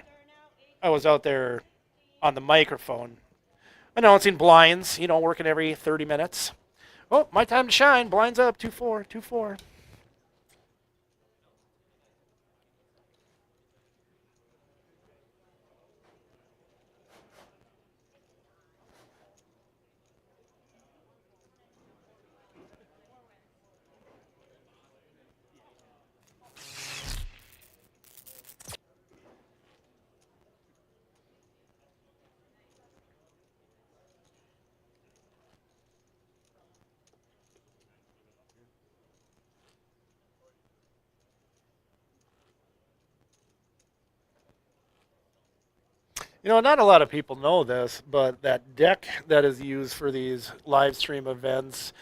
I was out there on the microphone announcing blinds, working every 30 minutes. Oh, my time to shine. Blinds up, 2-4, 2-4. Not a lot of people know this, but that deck that is used for these live stream events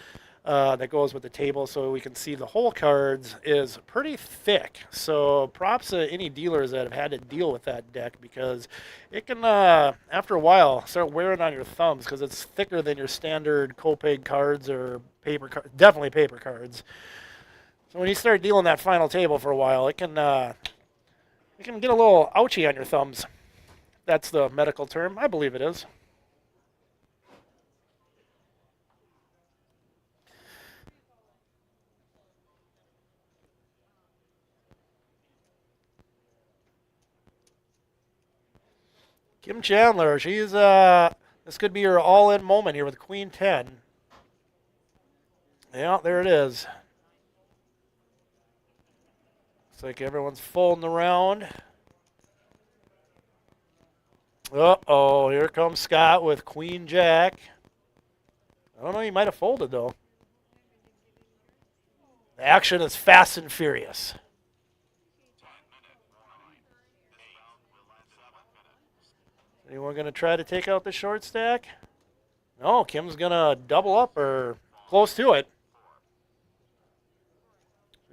that goes with the table so we can see the whole cards is pretty thick. So props to any dealers that have had to deal with that deck, because it can, after a while, start wearing on your thumbs because it's thicker than your standard Copeg cards or paper cards, definitely paper cards. So when you start dealing that final table for a while, it can get a little ouchy on your thumbs. That's the medical term. I believe it is. Kim Chandler, she's this could be her all-in moment here with Queen 10. Yeah, there it is. Looks like everyone's folding around. Uh-oh, here comes Scott with Queen Jack. I don't know, he might have folded, though. The action is fast and furious. Anyone going to try to take out the short stack? No, Kim's going to double up or close to it.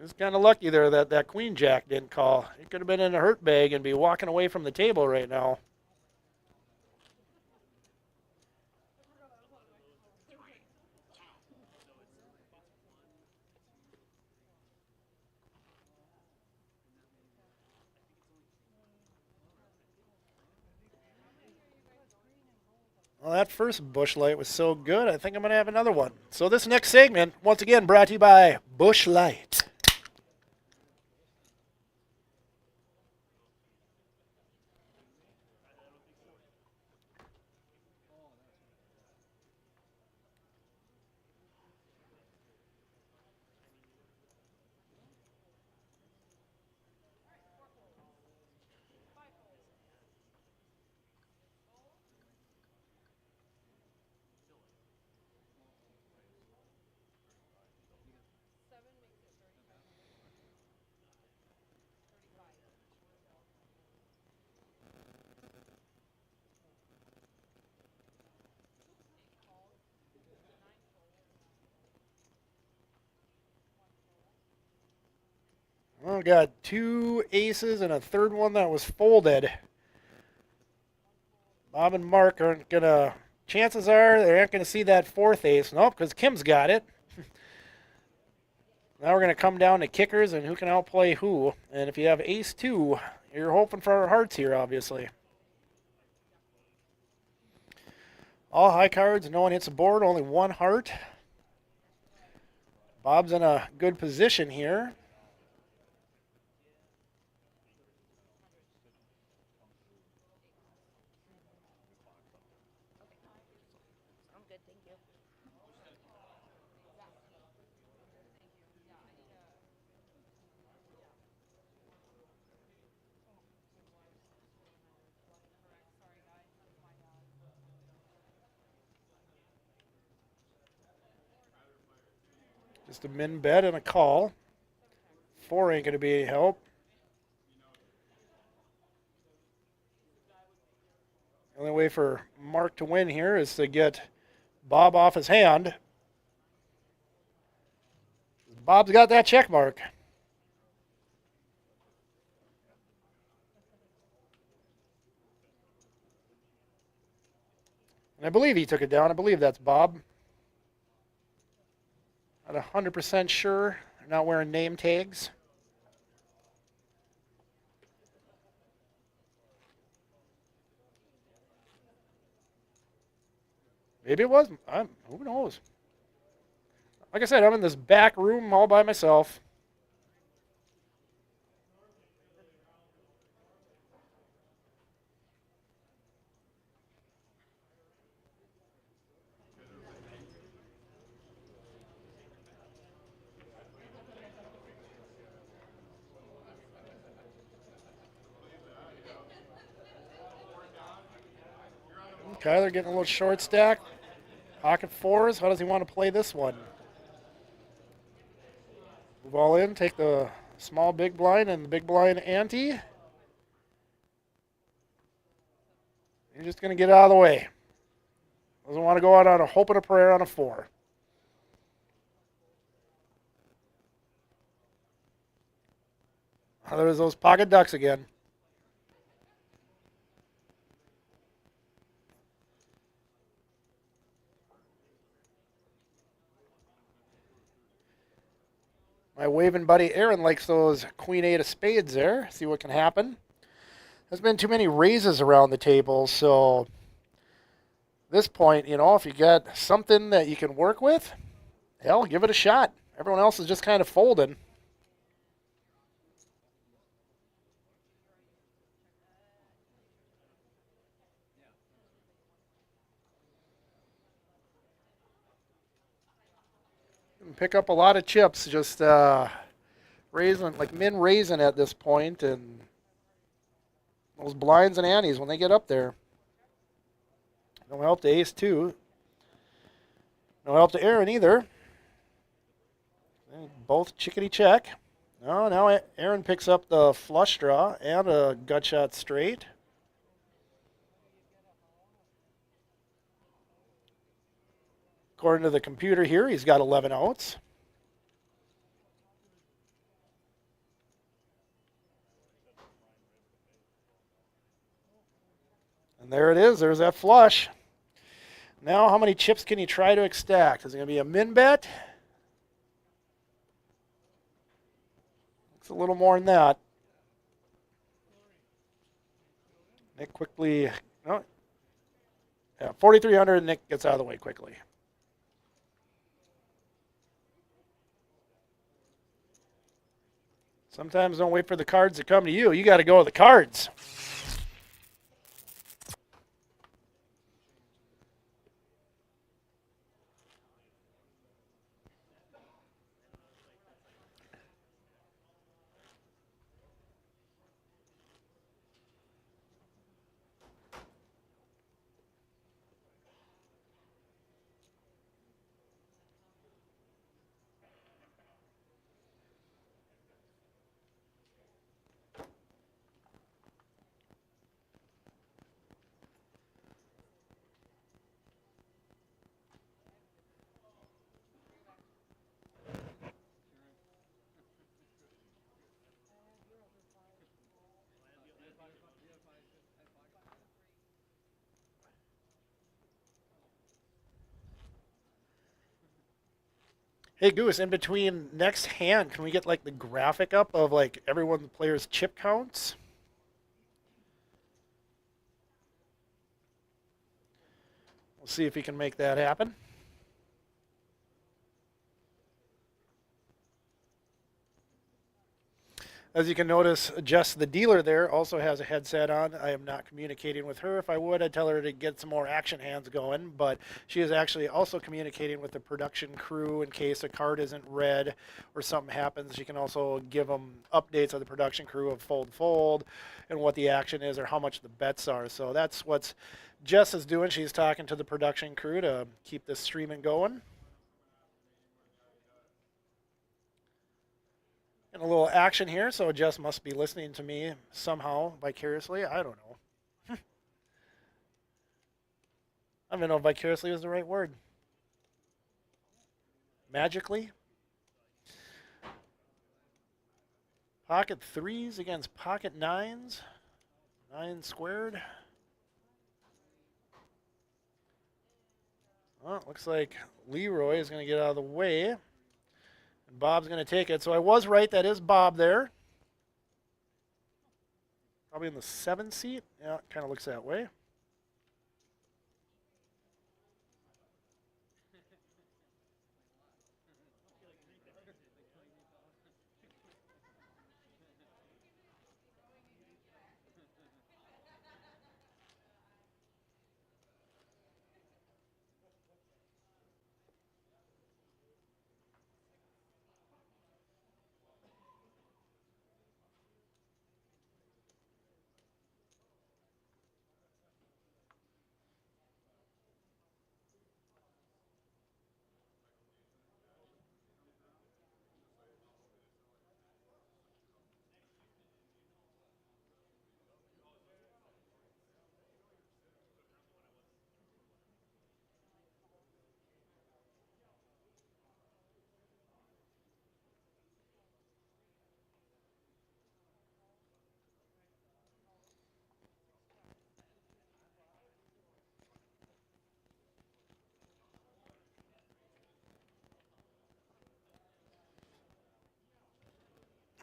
It's kind of lucky there that that Queen Jack didn't call. He could have been in a hurt bag and be walking away from the table right now. Well, that first Busch Light was so good, I think I'm going to have another one. So this next segment, once again, brought to you by Busch Light. Well, we got 2 aces and a third one that was folded. Bob and Mark aren't going to, chances are they aren't going to see that 4th ace. Nope, because Kim's got it. Now we're going to come down to kickers and who can outplay who. And if you have ace 2, you're hoping for hearts here, obviously. All high cards, no one hits the board, only 1 heart. Bob's in a good position here. Just a min bet and a call. 4 ain't going to be any help. The only way for Mark to win here is to get Bob off his hand. Bob's got that check mark. And I believe he took it down. I believe that's Bob. Not 100% sure. They're not wearing name tags. Maybe it was. Who knows? Like I said, I'm in this back room all by myself. Okay, they're getting a little short stack. Pocket 4s. How does he want to play this one? Move all in, take the small big blind and the big blind ante. You're just going to get out of the way. Doesn't want to go out on a hope and a prayer on a 4. Oh, there's those pocket ducks again. My waving buddy Aaron likes those Queen 8 of spades there. See what can happen. There's been too many raises around the table, so at this point, you know, if you got something that you can work with, hell, give it a shot. Everyone else is just kind of folding. You can pick up a lot of chips just raising, like min raising at this point, and those blinds and antes when they get up there. No help to ace 2. No help to Aaron either. Both chickadee check. No, now Aaron picks up the flush draw and a gut shot straight. According to the computer here, he's got 11 outs. And there it is. There's that flush. Now, how many chips can you try to extract? Is it going to be a min bet? It's a little more than that. Nick quickly, oh, yeah, 4,300. Nick gets out of the way quickly. Sometimes don't wait for the cards to come to you. You got to go with the cards. Hey Goose, in between next hand, can we get like the graphic up of like everyone the players' chip counts? We'll see if he can make that happen. As you can notice, Jess, the dealer there, also has a headset on. I am not communicating with her. If I would, I'd tell her to get some more action hands going, but she is actually also communicating with the production crew in case a card isn't read or something happens. She can also give them updates of the production crew of fold and what the action is or how much the bets are. So that's what Jess is doing. She's talking to the production crew to keep this streaming going. And a little action here, so Jess must be listening to me somehow vicariously. I don't know. I don't even know if vicariously is the right word. Magically? Pocket threes against pocket nines. 9 squared. Well, looks like Leroy is going to get out of the way. And Bob's going to take it. So I was right. That is Bob there. Probably in the 7 seat. Yeah, it kind of looks that way.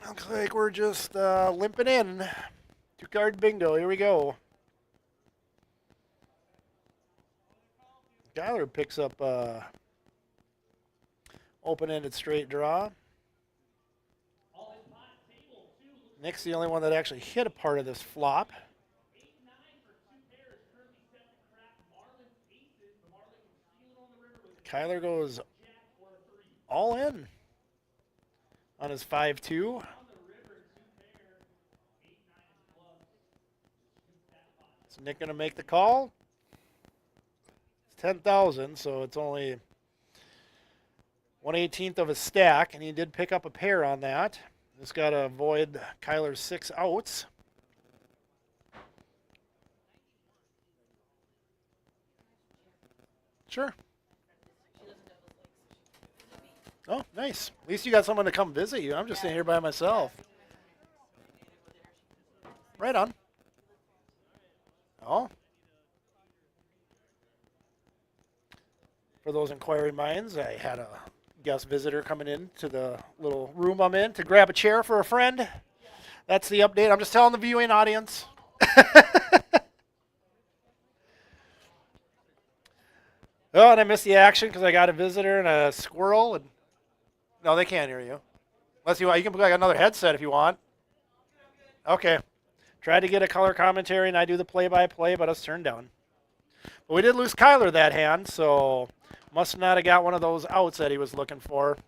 Looks like we're just limping in. 2-card bingo. Here we go. Gyler picks up open-ended straight draw. Nick's the only one that actually hit a part of this flop. Kyler goes all in on his 5-2. Is Nick going to make the call? It's 10,000, so it's only 1/18 of a stack, and he did pick up a pair on that. Just got to avoid Kyler's 6 outs. Sure. Oh, nice. At least you got someone to come visit you. I'm just sitting here by myself. Right on. Oh. For those inquiring minds, I had a guest visitor coming in to the little room I'm in to grab a chair for a friend. That's the update. I'm just telling the viewing audience. Oh, and I missed the action because I got a visitor and a squirrel. And no, they can't hear you. Unless you want, you can put like another headset if you want. Okay. Tried to get a color commentary and I do the play-by-play, but I was turned down. But we did lose Kyler that hand, so must not have got one of those outs that he was looking for.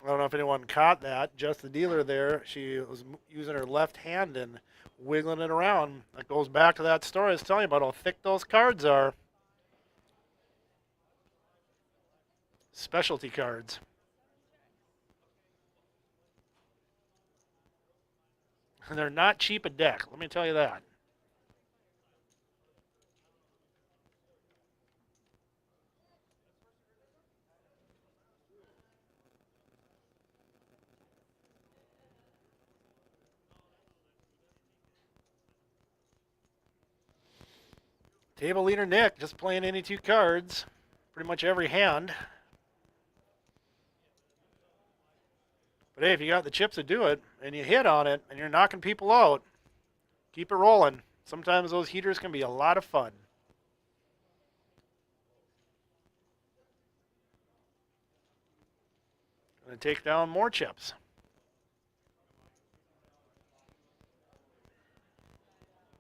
I don't know if anyone caught that. Just the dealer there, she was using her left hand and wiggling it around. That goes back to that story I was telling you about how thick those cards are. Specialty cards. And they're not cheap a deck, let me tell you that. Table leader Nick just playing any two cards, pretty much every hand. But hey, if you got the chips to do it and you hit on it and you're knocking people out, keep it rolling. Sometimes those heaters can be a lot of fun. Gonna take down more chips.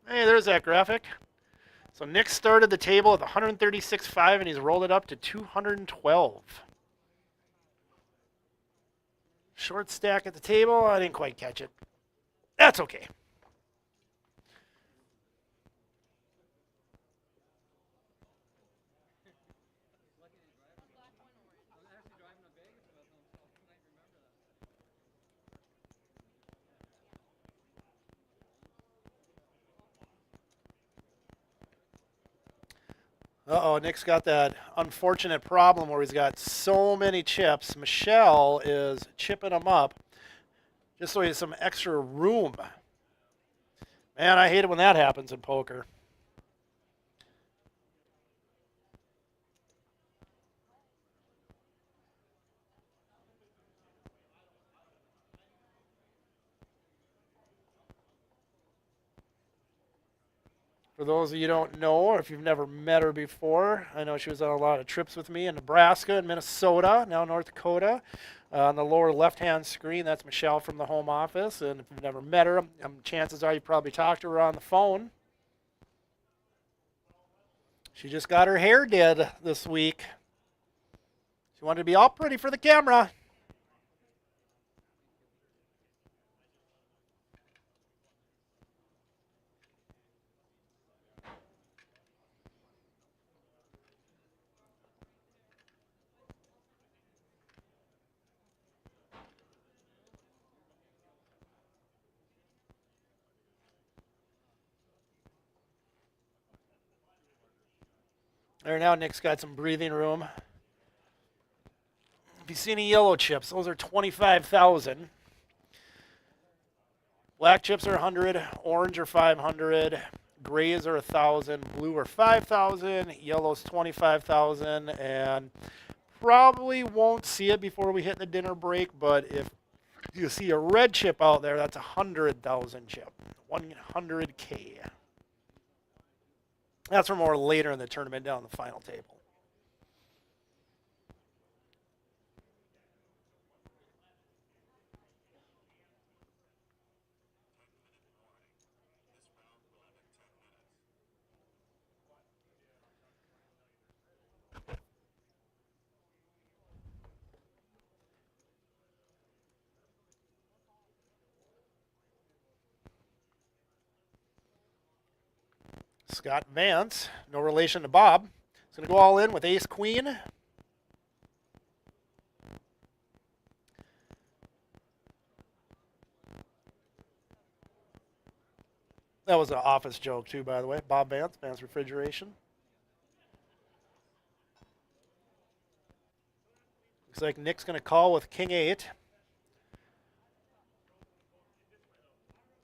Hey, there's that graphic. So Nick started the table at 136.5 and he's rolled it up to 212. Short stack at the table. I didn't quite catch it. That's okay. Uh-oh, Nick's got that unfortunate problem where he's got so many chips. Michelle is chipping them up just so he has some extra room. Man, I hate it when that happens in poker. For those of you who don't know, or if you've never met her before, I know she was on a lot of trips with me in Nebraska and Minnesota, now North Dakota. On the lower left-hand screen, that's Michelle from the home office. And if you've never met her, chances are you probably talked to her on the phone. She just got her hair did this week. She wanted to be all pretty for the camera. There now, Nick's got some breathing room. If you see any yellow chips, those are 25,000. Black chips are 100, orange are 500, grays are 1,000, blue are 5,000, yellow's 25,000, and probably won't see it before we hit the dinner break, but if you see a red chip out there, that's 100,000 chip, 100K. That's for more later in the tournament down the final table. Scott Vance, no relation to Bob, is going to go all in with ace-queen. That was an office joke, too, by the way. Bob Vance, Vance Refrigeration. Looks like Nick's going to call with king-8.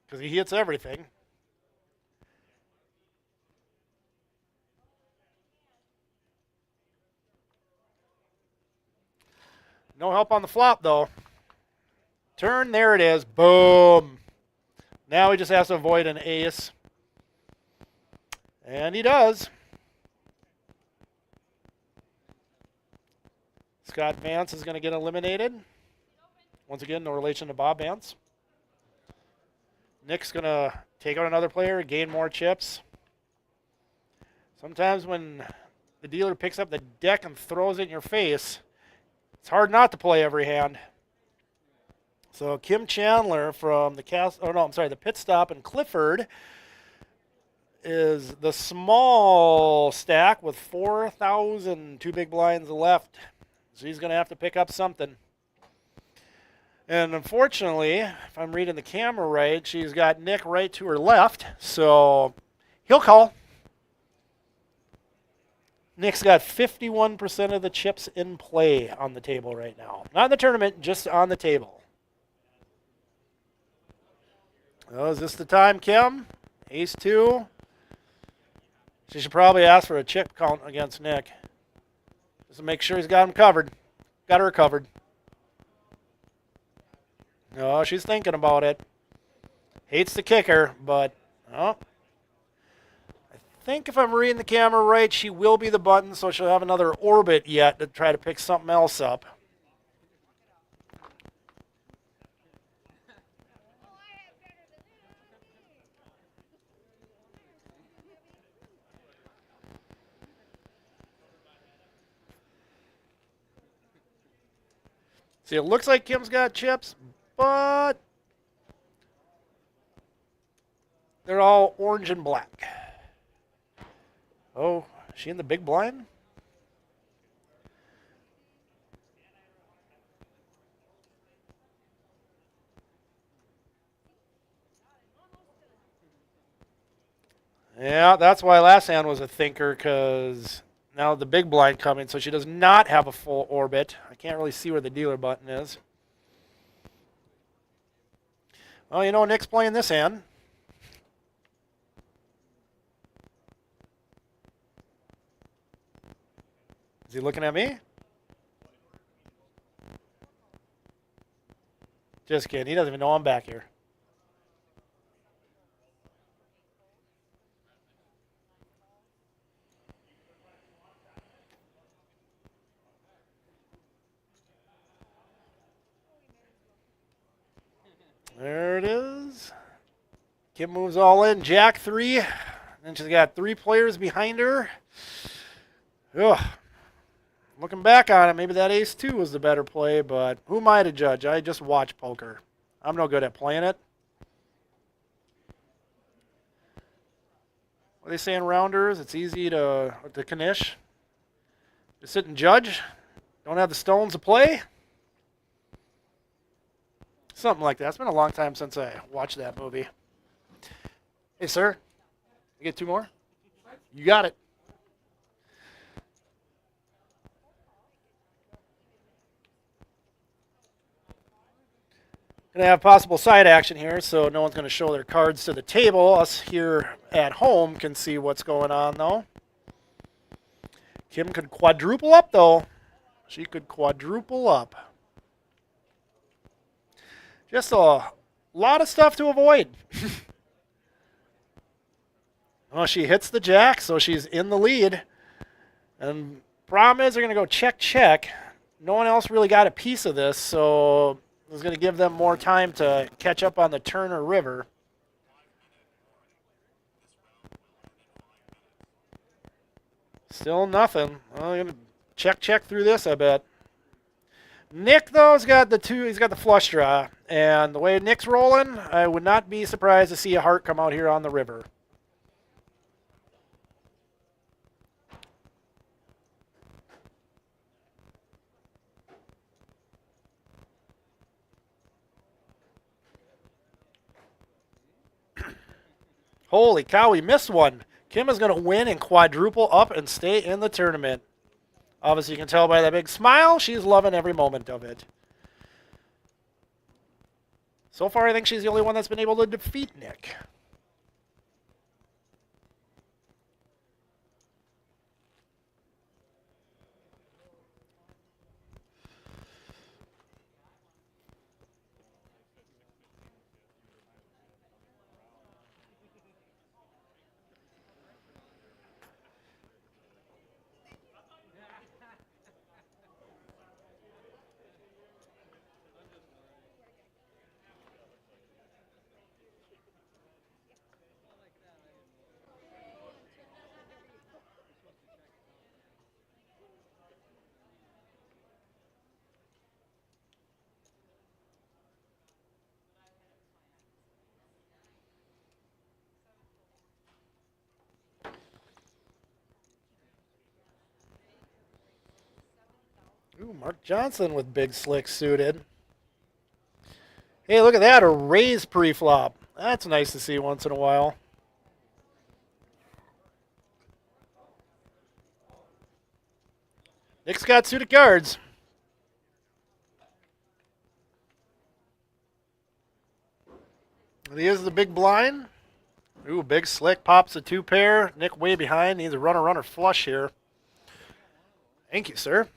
Because he hits everything. No help on the flop, though. Turn, there it is. Boom. Now he just has to avoid an ace. And he does. Scott Vance is going to get eliminated. Once again, no relation to Bob Vance. Nick's going to take out another player, gain more chips. Sometimes when the dealer picks up the deck and throws it in your face, it's hard not to play every hand. So Kim Chandler from the pit stop in Clifford is the small stack with 4,000, two big blinds left. She's going to have to pick up something. And unfortunately, if I'm reading the camera right, she's got Nick right to her left, so he'll call. Nick's got 51% of the chips in play on the table right now. Not in the tournament, just on the table. Oh, is this the time, Kim? Ace 2. She should probably ask for a chip count against Nick. Just to make sure he's got him covered. Got her covered. No, she's thinking about it. Hates the kicker, but I think if I'm reading the camera right, she will be the button, so she'll have another orbit yet to try to pick something else up. See, it looks like Kim's got chips, but they're all orange and black. Oh, is she in the big blind? Yeah, that's why last hand was a thinker, because now the big blind coming, so she does not have a full orbit. I can't really see where the dealer button is. Well, you know, Nick's playing this hand. Is he looking at me? Just kidding. He doesn't even know I'm back here. There it is. Kim moves all in. Jack 3. Then she's got 3 players behind her. Ugh. Looking back on it, maybe that ace 2 was the better play, but who am I to judge? I just watch poker. I'm no good at playing it. What are they saying, rounders? It's easy to knish. Just sit and judge. Don't have the stones to play. Something like that. It's been a long time since I watched that movie. Hey, sir. You get 2 more? You got it. Going to have possible side action here, so no one's going to show their cards to the table. Us here at home can see what's going on, though. Kim could quadruple up, though. She could quadruple up. Just a lot of stuff to avoid. Oh, she hits the jack, so she's in the lead. And problem is they're going to go check, check. No one else really got a piece of this, so it's going to give them more time to catch up on the Turner River. Still nothing. Well, I'm going to check, check through this, I bet. Nick, though, has got the 2. He's got the flush draw. And the way Nick's rolling, I would not be surprised to see a heart come out here on the river. Holy cow, we missed one. Kim is going to win and quadruple up and stay in the tournament. Obviously, you can tell by that big smile, she's loving every moment of it. So far, I think she's the only one that's been able to defeat Nick. Ooh, Mark Johnson with big slick suited. Hey, look at that, a raise pre-flop. That's nice to see once in a while. Nick's got suited cards. He is the big blind. Ooh, big slick, pops a 2-pair. Nick way behind, needs a runner flush here. Thank you, sir.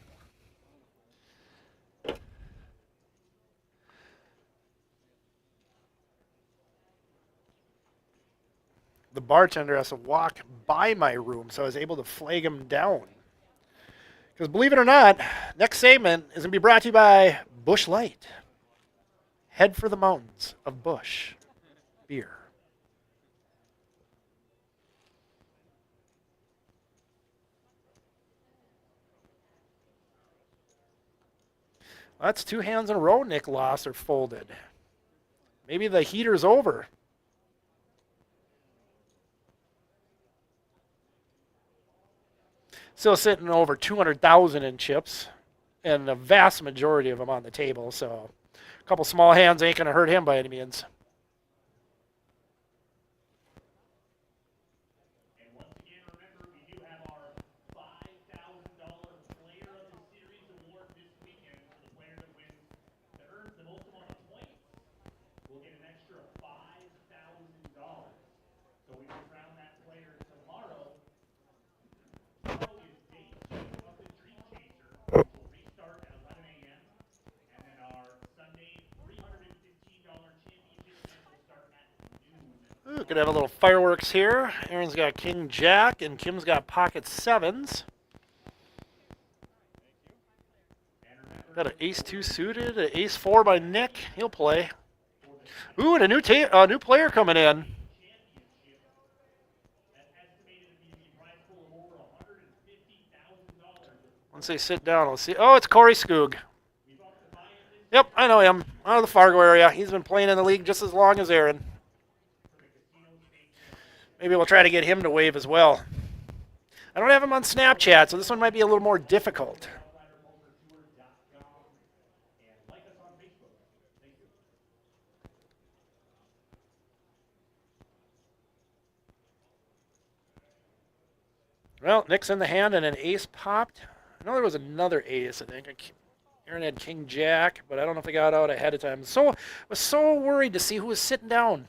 The bartender has to walk by my room, so I was able to flag him down. Because believe it or not, next segment is going to be brought to you by Busch Light. Head for the mountains of Busch beer. Well, that's 2 hands in a row Nick lost or folded. Maybe the heater's over. Still sitting over 200,000 in chips, and the vast majority of them on the table. So a couple small hands ain't going to hurt him by any means. And once again, remember, we do have our $5,000 Player of the Series award this weekend for the player that wins, that earns the most amount of points. We'll get an extra $5,000. So we will crown that player tomorrow. Tomorrow is day 2 of the Dream Chaser, which will restart at 11 a.m. And then our Sunday $315 championship match will start at noon. Ooh, could have a little fireworks here. Aaron's got King Jack, and Kim's got pocket 7s. Got an ace-2 suited, an ace-4 by Nick. He'll play. Ooh, and a new player coming in. Once they sit down, we'll see. Oh, it's Corey Skoog. Yep, I know him. Out of the Fargo area. He's been playing in the league just as long as Aaron. Maybe we'll try to get him to wave as well. I don't have him on Snapchat, so this one might be a little more difficult. Well, Nick's in the hand and an ace popped. I know there was another ace, I think. Aaron had King Jack, but I don't know if he got out ahead of time. I was so worried to see who was sitting down.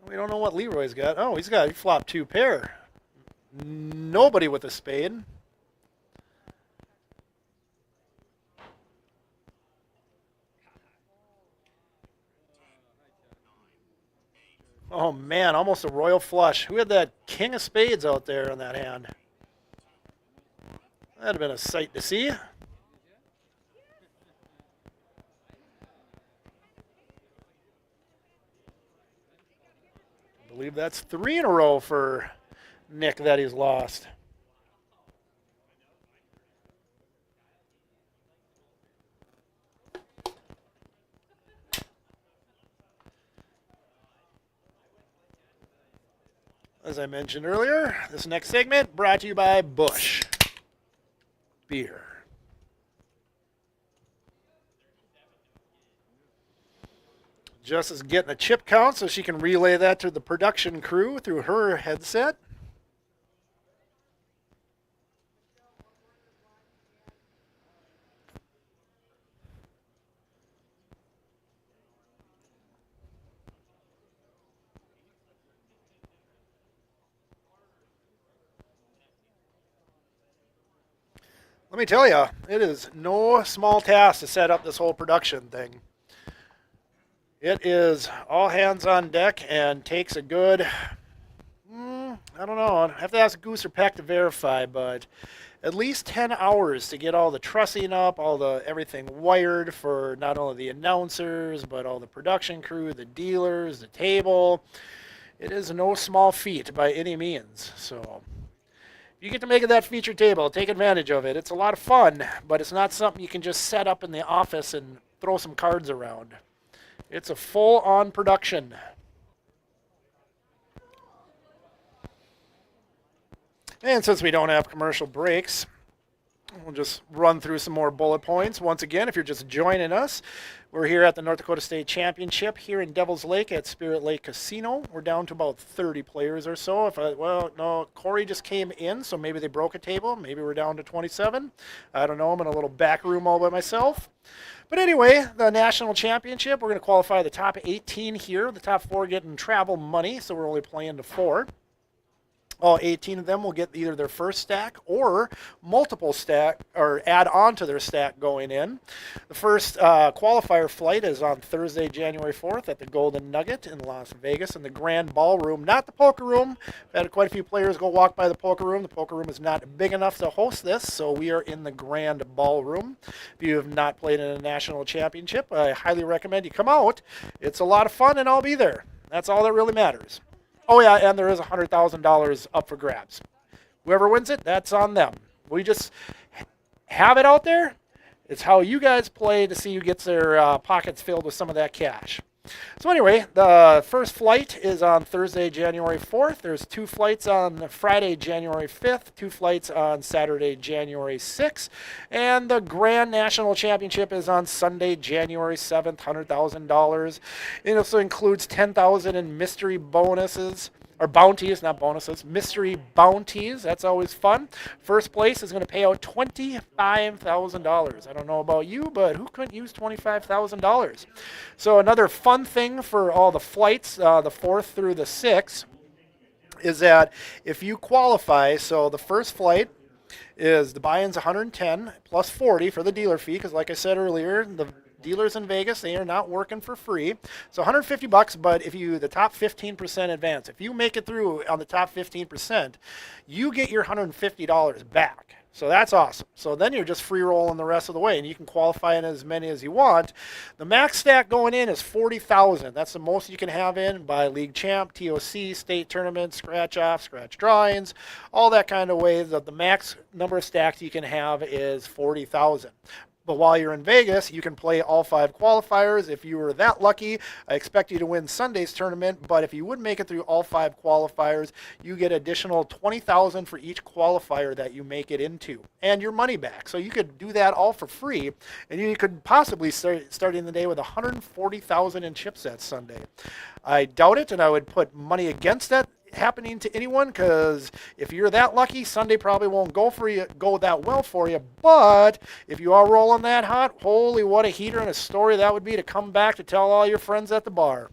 We don't know what Leroy's got. Oh, he flopped 2-pair. Nobody with a spade. Oh, man, almost a royal flush. Who had that king of spades out there in that hand? That'd have been a sight to see. I believe that's 3 in a row for Nick that he's lost. As I mentioned earlier, this next segment brought to you by Busch Beer. Jess is getting a chip count so she can relay that to the production crew through her headset. Let me tell you, it is no small task to set up this whole production thing. It is all hands on deck and takes a good, I don't know, I have to ask Goose or Peck to verify, but at least 10 hours to get all the trussing up, everything wired for not only the announcers, but all the production crew, the dealers, the table. It is no small feat by any means, so you get to make it that feature table, take advantage of it. It's a lot of fun, but it's not something you can just set up in the office and throw some cards around. It's a full-on production. And since we don't have commercial breaks, we'll just run through some more bullet points. Once again, if you're just joining us, we're here at the North Dakota State Championship here in Devil's Lake at Spirit Lake Casino. We're down to about 30 players or so. Well, no, Corey just came in, so maybe they broke a table. Maybe we're down to 27. I don't know. I'm in a little back room all by myself. But anyway, the national championship, we're going to qualify the top 18 here. The top 4 getting travel money, so we're only playing to 4. All 18 of them will get either their first stack or multiple stack, or add on to their stack going in. The first qualifier flight is on Thursday, January 4th at the Golden Nugget in Las Vegas in the Grand Ballroom, not the poker room. I've had quite a few players go walk by the poker room. The poker room is not big enough to host this, so we are in the Grand Ballroom. If you have not played in a national championship, I highly recommend you come out. It's a lot of fun, and I'll be there. That's all that really matters. Oh, yeah, and there is $100,000 up for grabs. Whoever wins it, that's on them. We just have it out there. It's how you guys play to see who gets their pockets filled with some of that cash. So anyway, the first flight is on Thursday, January 4th. There's 2 flights on Friday, January 5th, 2 flights on Saturday, January 6th, and the Grand National Championship is on Sunday, January 7th, $100,000. It also includes $10,000 in mystery bonuses. Or bounties, not bonuses, mystery bounties. That's always fun. First place is going to pay out $25,000. I don't know about you, but who couldn't use $25,000? So another fun thing for all the flights, the 4th through the 6th, is that if you qualify, so the first flight is the buy-in's 110 plus 40 for the dealer fee, because like I said earlier, the dealers in Vegas, they are not working for free. So $150, but if you, the top 15% advance, if you make it through on the top 15%, you get your $150 back. So that's awesome. So then you're just free rolling the rest of the way, and you can qualify in as many as you want. The max stack going in is 40,000. That's the most you can have in by league champ, TOC, state tournament, scratch off, scratch drawings, all that kind of way. The max number of stacks you can have is 40,000. But while you're in Vegas, you can play all 5 qualifiers. If you were that lucky, I expect you to win Sunday's tournament. But if you would make it through all 5 qualifiers, you get additional $20,000 for each qualifier that you make it into, and your money back. So you could do that all for free, and you could possibly starting the day with $140,000 in chipsets Sunday. I doubt it, and I would put money against that happening to anyone, because if you're that lucky, Sunday probably won't go that well for you. But if you are rolling that hot, holy, what a heater and a story that would be to come back to tell all your friends at the bar.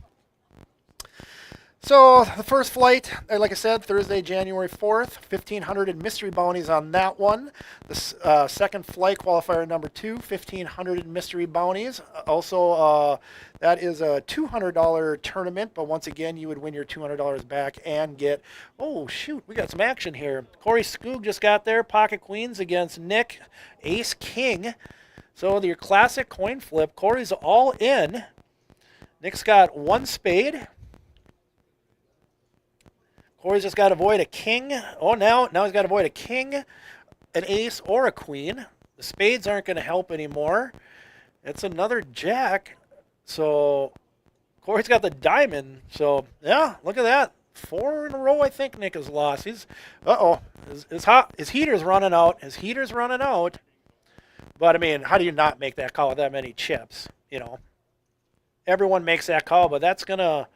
So the first flight, like I said, Thursday, January 4th, 1,500 in mystery bounties on that one. The second flight, qualifier number 2, 1,500 in mystery bounties. Also, that is a $200 tournament, but once again, you would win your $200 back and get, oh shoot, we got some action here. Corey Skoog just got there, pocket queens against Nick, ace king. So your classic coin flip, Corey's all in. Nick's got 1 spade. Corey's just got to avoid a king. Oh, now he's got to avoid a king, an ace, or a queen. The spades aren't going to help anymore. It's another jack. So Corey's got the diamond. So, yeah, look at that. 4 in a row, I think Nick has lost. He's, his heater's running out. His heater's running out. But, I mean, how do you not make that call with that many chips? You know, everyone makes that call, but that's going to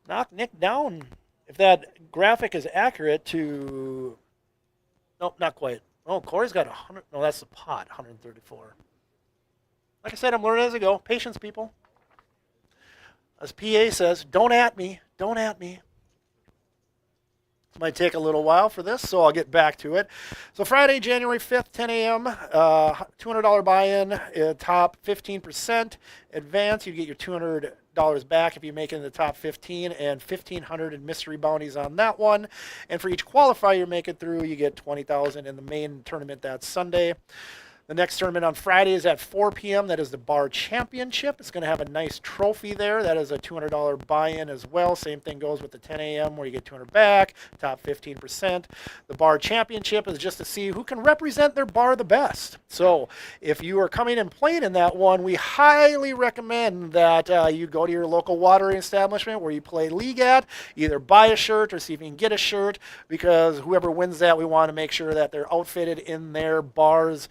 knock Nick down. If that graphic is accurate to, nope, not quite. Oh, Corey's got 100. No, that's the pot, 134. Like I said, I'm learning as I go. Patience, people. As PA says, don't at me. Don't at me. This might take a little while for this, so I'll get back to it. So Friday, January 5th, 10 a.m., $200 buy-in, top 15%. Advance, you get your $200 back if you make it in the top 15, and 1,500 in mystery bounties on that one. And for each qualifier you make it through, you get $20,000 in the main tournament that Sunday. The next tournament on Friday is at 4 p.m. That is the Bar Championship. It's going to have a nice trophy there. That is a $200 buy-in as well. Same thing goes with the 10 a.m. where you get $200 back, top 15%. The Bar Championship is just to see who can represent their bar the best. So if you are coming and playing in that one, we highly recommend that you go to your local watering establishment where you play league at, either buy a shirt or see if you can get a shirt, because whoever wins that, we want to make sure that they're outfitted in their bar's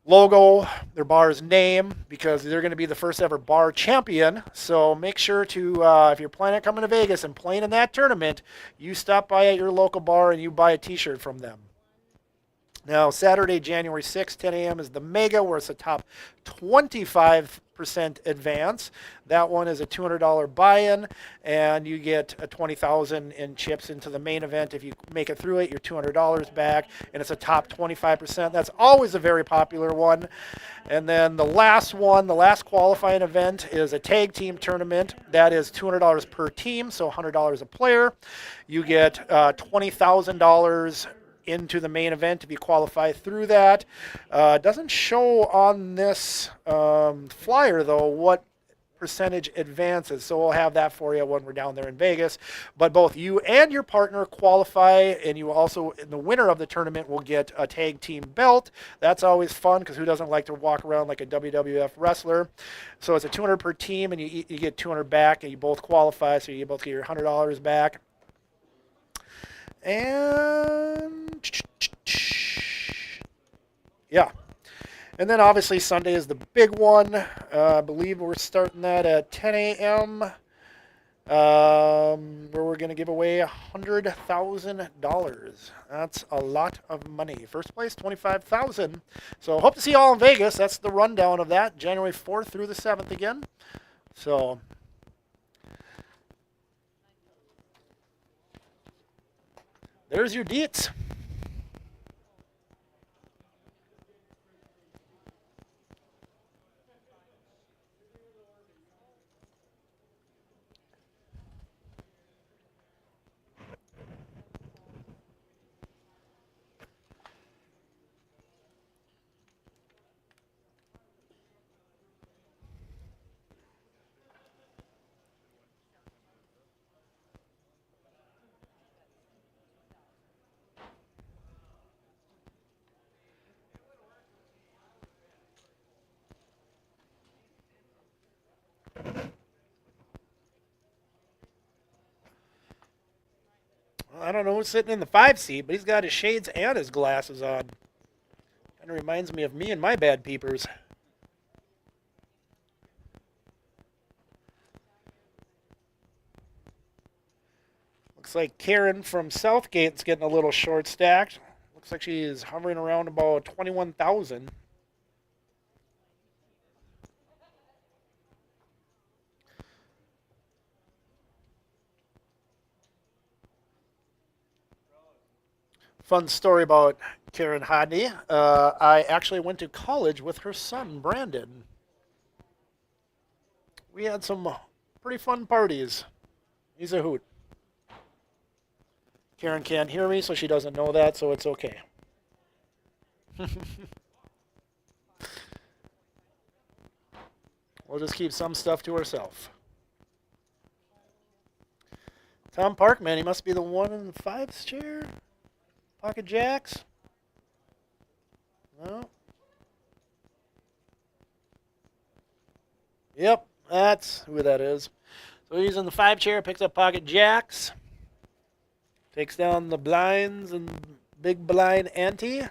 logo, their bar's name, because they're going to be the first ever bar champion. So make sure to, if you're planning on coming to Vegas and playing in that tournament, you stop by at your local bar and you buy a t-shirt from them. Now, Saturday, January 6th, 10 a.m. is the Mega, where it's a top 25% advance. That one is a $200 buy-in, and you get a $20,000 in chips into the main event. If you make it through it, you're $200 back, and it's a top 25%. That's always a very popular one. And then the last one, the last qualifying event, is a tag team tournament. That is $200 per team, so $100 a player. You get $20,000 into the main event if you qualify through that. Doesn't show on this flyer, though, what percentage advances, so we'll have that for you when we're down there in Vegas. But both you and your partner qualify, and you also, the winner of the tournament, will get a tag team belt. That's always fun, because who doesn't like to walk around like a WWF wrestler? So it's a $200 per team, and you get $200 back, and you both qualify, so you both get your $100 back. And yeah, and then obviously Sunday is the big one. I believe we're starting that at 10 a.m. Where we're going to give away $100,000. That's a lot of money. First place, $25,000. So hope to see you all in Vegas. That's the rundown of that, January 4th through the 7th again. So there's your deets. I don't know who's sitting in the 5 seat, but he's got his shades and his glasses on. Kind of reminds me of me and my bad peepers. Looks like Karen from Southgate's getting a little short stacked. Looks like she is hovering around about 21,000. Fun story about Karen Hodney. I actually went to college with her son, Brandon. We had some pretty fun parties. He's a hoot. Karen can't hear me, so she doesn't know that, so it's okay. We'll just keep some stuff to ourselves. Tom Parkman, he must be the one in the 5's chair. Pocket jacks? No. Yep, that's who that is. So he's in the 5 chair, picks up pocket jacks. Takes down the blinds and big blind ante.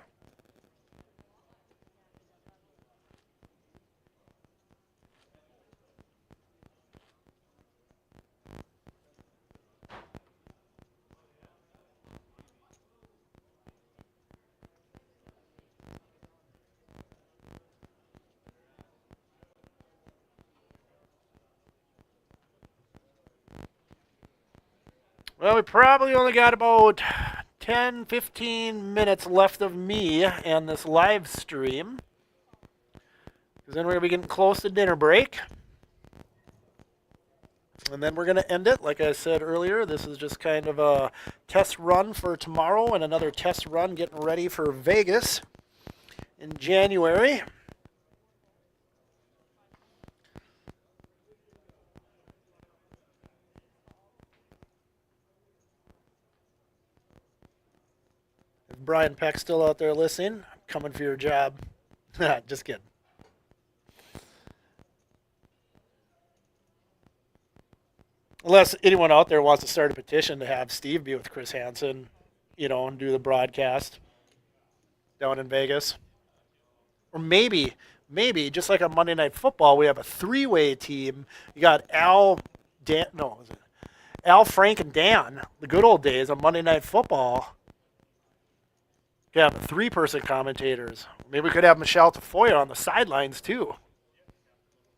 Well, we probably only got about 10, 15 minutes left of me and this live stream. Because then we're going to be getting close to dinner break. And then we're going to end it. Like I said earlier, this is just kind of a test run for tomorrow and another test run getting ready for Vegas. in January. If Brian Peck's still out there listening, I'm coming for your job. Just kidding. Unless anyone out there wants to start a petition to have Steve be with Chris Hansen, and do the broadcast down in Vegas. Or maybe, just like on Monday Night Football, we have a three-way team. You got Al, Frank, and Dan, the good old days on Monday Night Football. You have three-person commentators. Maybe we could have Michelle Tafoya on the sidelines, too.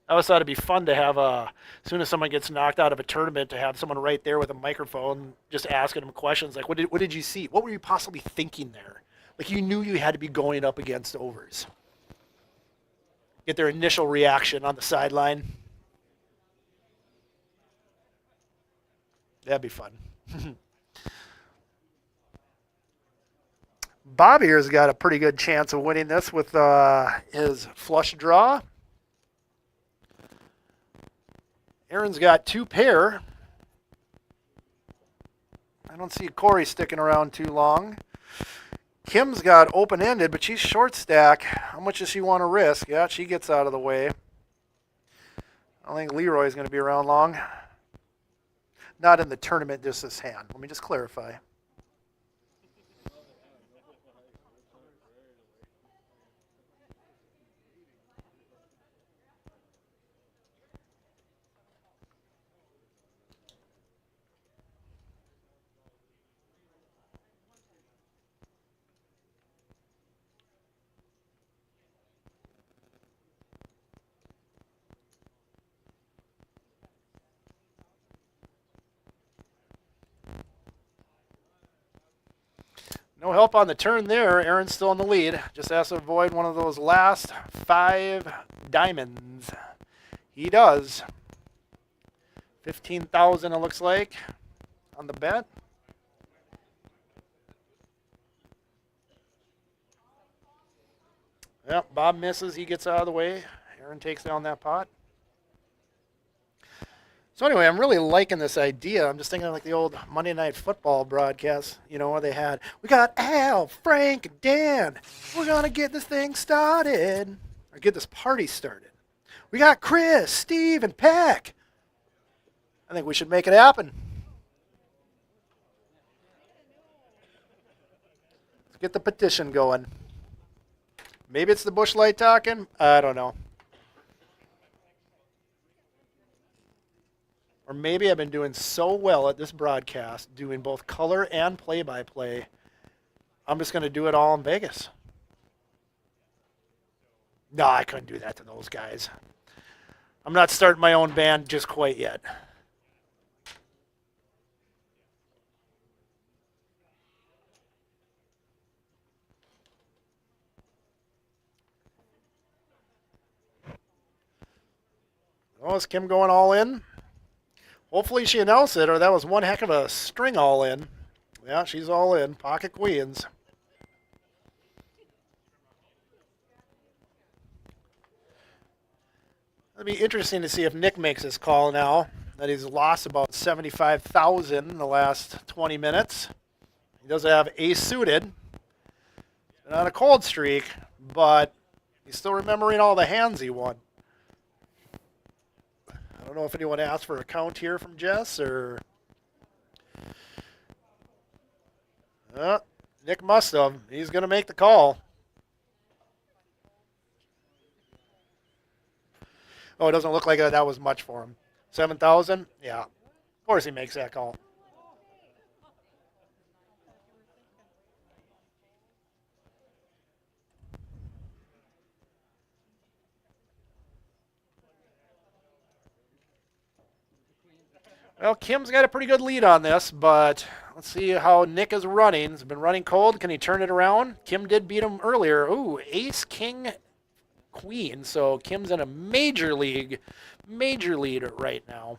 I always thought it'd be fun to have, as soon as someone gets knocked out of a tournament, to have someone right there with a microphone just asking them questions like, what did you see? What were you possibly thinking there? Like you knew you had to be going up against overs. Get their initial reaction on the sideline. That'd be fun. Bob here's got a pretty good chance of winning this with his flush draw. Aaron's got two pair. I don't see Corey sticking around too long. Kim's got open-ended, but she's short stack. How much does she want to risk? Yeah, she gets out of the way. I don't think Leroy's going to be around long. Not in the tournament, just this hand. Let me just clarify. No help on the turn there. Aaron's still in the lead. Just has to avoid one of those last 5 diamonds. He does. 15,000 it looks like on the bet. Yep, Bob misses. He gets out of the way. Aaron takes down that pot. So anyway, I'm really liking this idea. I'm just thinking of like the old Monday Night Football broadcast, where they had, we got Al, Frank, and Dan. We're going to get this thing started. Or get this party started. We got Chris, Steve, and Peck. I think we should make it happen. Let's get the petition going. Maybe it's the Busch Light talking. I don't know. Or maybe I've been doing so well at this broadcast, doing both color and play-by-play, I'm just going to do it all in Vegas. No, I couldn't do that to those guys. I'm not starting my own band just quite yet. Oh, is Kim going all in? Hopefully she announced it, or that was one heck of a string all in. Yeah, she's all in. Pocket queens. It'll be interesting to see if Nick makes his call now that he's lost about 75,000 in the last 20 minutes. He does have ace suited. He's been on a cold streak, but he's still remembering all the hands he won. I don't know if anyone asked for a count here from Jess or... Nick must have. He's going to make the call. Oh, it doesn't look like that was much for him. 7,000? Yeah. Of course he makes that call. Well, Kim's got a pretty good lead on this, but let's see how Nick is running. He's been running cold. Can he turn it around? Kim did beat him earlier. Ooh, ace, king, queen. So Kim's in a major lead right now.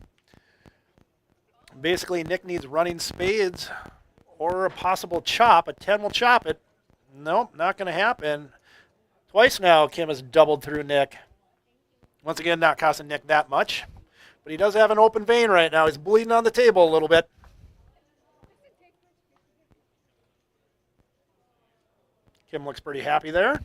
Basically, Nick needs running spades or a possible chop. A 10 will chop it. Nope, not going to happen. Twice now, Kim has doubled through Nick. Once again, not costing Nick that much. But he does have an open vein right now. He's bleeding on the table a little bit. Kim looks pretty happy there.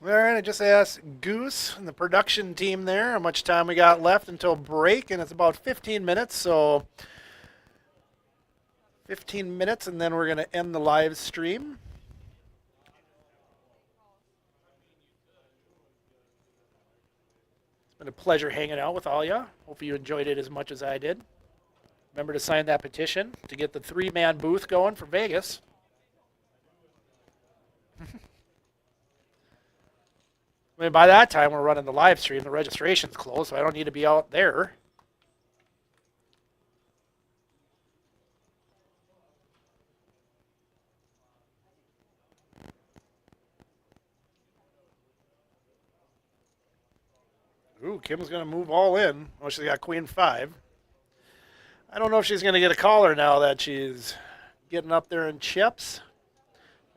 All right, I just asked Goose and the production team there how much time we got left until break, and it's about 15 minutes, so 15 minutes, and then we're going to end the live stream. It's been a pleasure hanging out with all you. Hope you enjoyed it as much as I did. Remember to sign that petition to get the 3-man booth going for Vegas. I mean, by that time, we're running the live stream. The registration's closed, so I don't need to be out there. Ooh, Kim's going to move all in. Oh, she's got queen 5. I don't know if she's going to get a caller now that she's getting up there in chips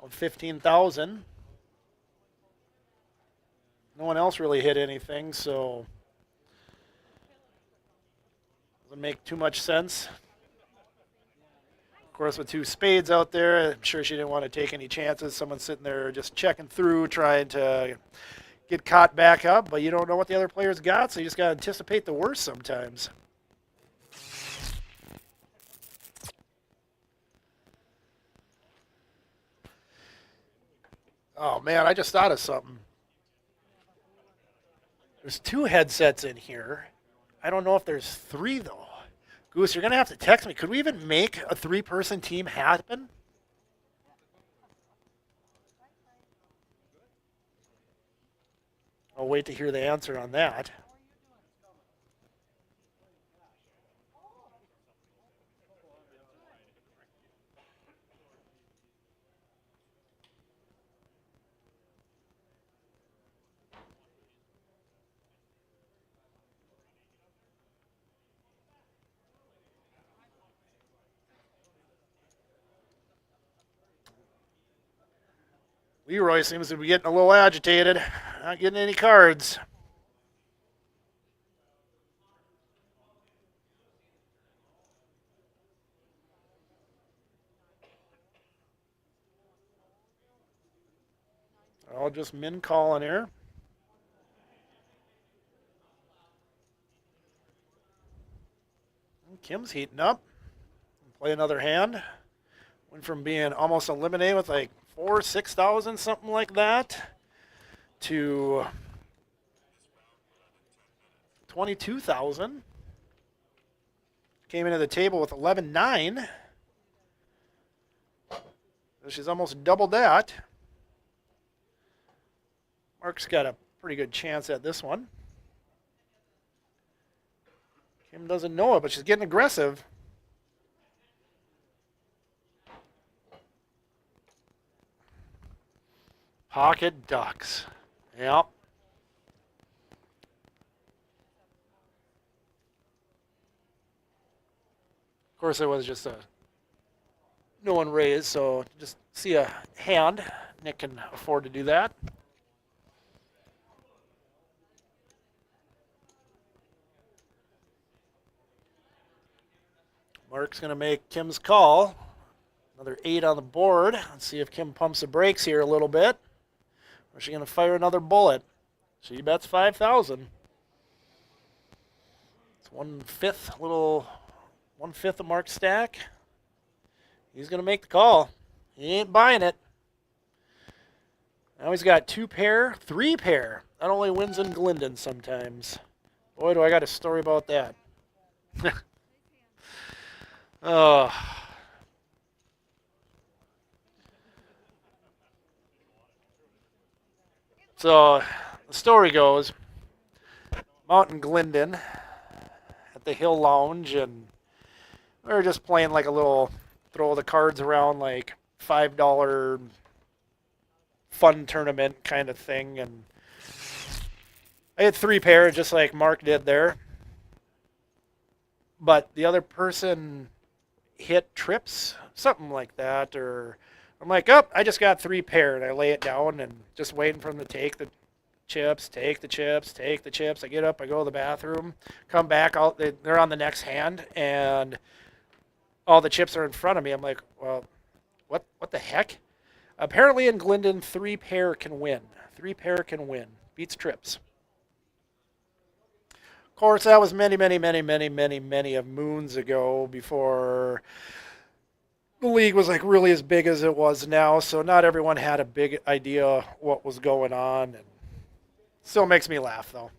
on 15,000. No one else really hit anything, so doesn't make too much sense. Of course, with 2 spades out there, I'm sure she didn't want to take any chances. Someone's sitting there just checking through, trying to get caught back up, but you don't know what the other player's got, so you just got to anticipate the worst sometimes. Oh, man, I just thought of something. There's 2 headsets in here. I don't know if there's 3, though. Goose, you're going to have to text me. Could we even make a 3-person team happen? I'll wait to hear the answer on that. Leroy seems to be getting a little agitated. Not getting any cards. I'll just min call in here. Kim's heating up. Play another hand. Went from being almost eliminated with like 4,000, 6,000, something like that, to 22,000. Came into the table with 11,900. So she's almost doubled that. Mark's got a pretty good chance at this one. Kim doesn't know it, but she's getting aggressive. Pocket ducks. Yep. Of course, it was just no one raised, so just see a hand. Nick can afford to do that. Mark's going to make Kim's call. Another 8 on the board. Let's see if Kim pumps the brakes here a little bit. Or is she going to fire another bullet? She bets 5,000. It's 1/5, 1/5 of Mark's stack. He's going to make the call. He ain't buying it. Now he's got 2 pair, 3 pair. That only wins in Glendon sometimes. Boy, do I got a story about that. Oh. So the story goes, I'm out in Glendon at the Hill Lounge, and we were just playing like a little throw the cards around, like $5 fun tournament kind of thing, and I had 3 pair just like Mark did there, but the other person hit trips, something like that, or I'm like, oh, I just got 3 pair, and I lay it down and just waiting for them to take the chips, take the chips, take the chips. I get up, I go to the bathroom, come back, they're on the next hand, and all the chips are in front of me. I'm like, well, what the heck? Apparently in Glendon, 3 pair can win. 3 pair can win. Beats trips. Of course, that was many, many, many, many, many, many of moons ago, before the league was like really as big as it was now. So not everyone had a big idea what was going on, and still makes me laugh though.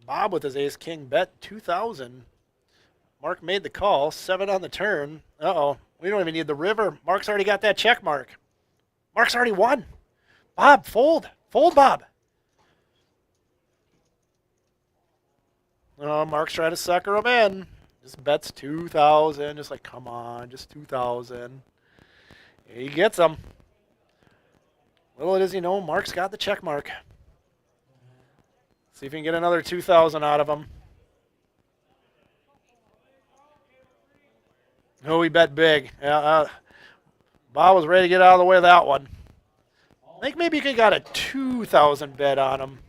Bob with his ace king bet 2,000. Mark made the call. 7 on the turn. Uh-oh. We don't even need the river. Mark's already got that check mark. Mark's already won. Bob, fold. Fold, Bob. Oh, Mark's trying to sucker him in. Just bets 2,000. Just like, come on, just 2,000. He gets them. Little does he know, Mark's got the check mark. See if you can get another 2,000 out of him. Oh, he bet big. Yeah, Bob was ready to get out of the way of that one. I think maybe you could got a 2,000 bet on him.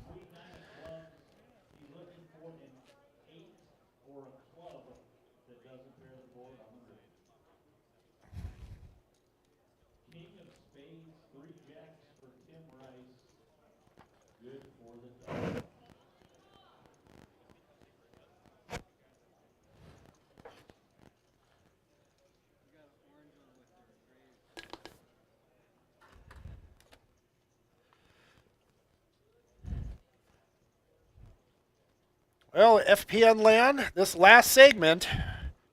Well, FPN land, this last segment,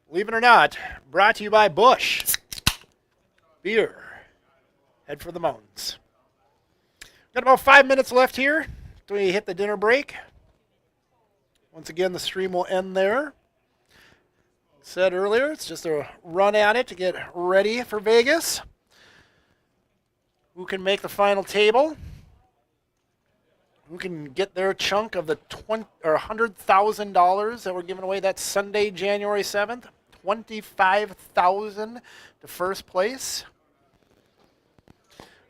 believe it or not, brought to you by Busch Beer. Head for the mountains. Got about 5 minutes left here till we hit the dinner break. Once again, the stream will end there. Said earlier, it's just a run at it to get ready for Vegas. Who can make the final table? Who can get their chunk of the $100,000 that we're giving away that Sunday, January 7th? $25,000 to first place.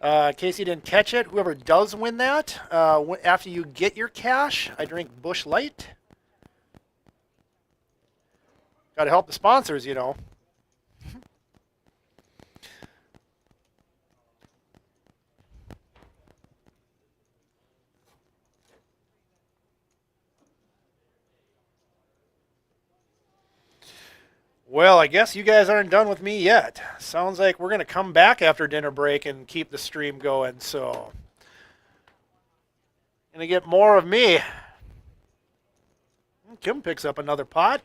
In case you didn't catch it, whoever does win that, after you get your cash, I drink Busch Light. Got to help the sponsors, you know. Well, I guess you guys aren't done with me yet. Sounds like we're going to come back after dinner break and keep the stream going. So, going to get more of me. Kim picks up another pot.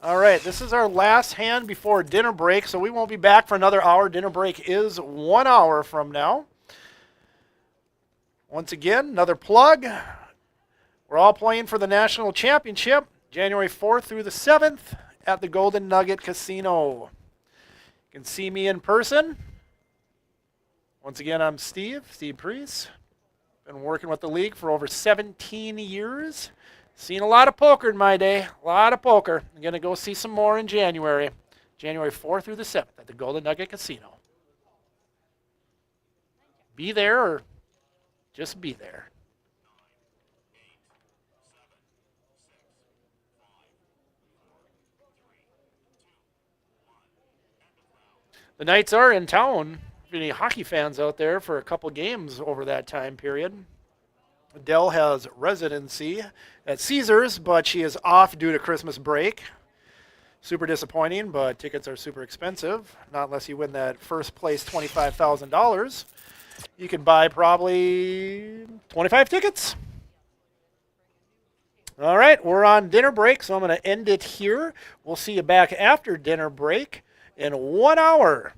All right, this is our last hand before dinner break, so we won't be back for another hour. Dinner break is 1 hour from now. Once again, another plug. We're all playing for the National Championship, January 4th through the 7th at the Golden Nugget Casino. You can see me in person. Once again, I'm Steve Priest. Been working with the league for over 17 years. Seen a lot of poker in my day, a lot of poker. I'm going to go see some more in January. January 4th through the 7th at the Golden Nugget Casino. Be there or just be there. The Knights are in town. If any hockey fans out there for a couple games over that time period. Dell has residency at Caesars, but she is off due to Christmas break. Super disappointing, but tickets are super expensive. Not unless you win that first place $25,000. You can buy probably 25 tickets. All right, we're on dinner break, so I'm going to end it here. We'll see you back after dinner break in 1 hour.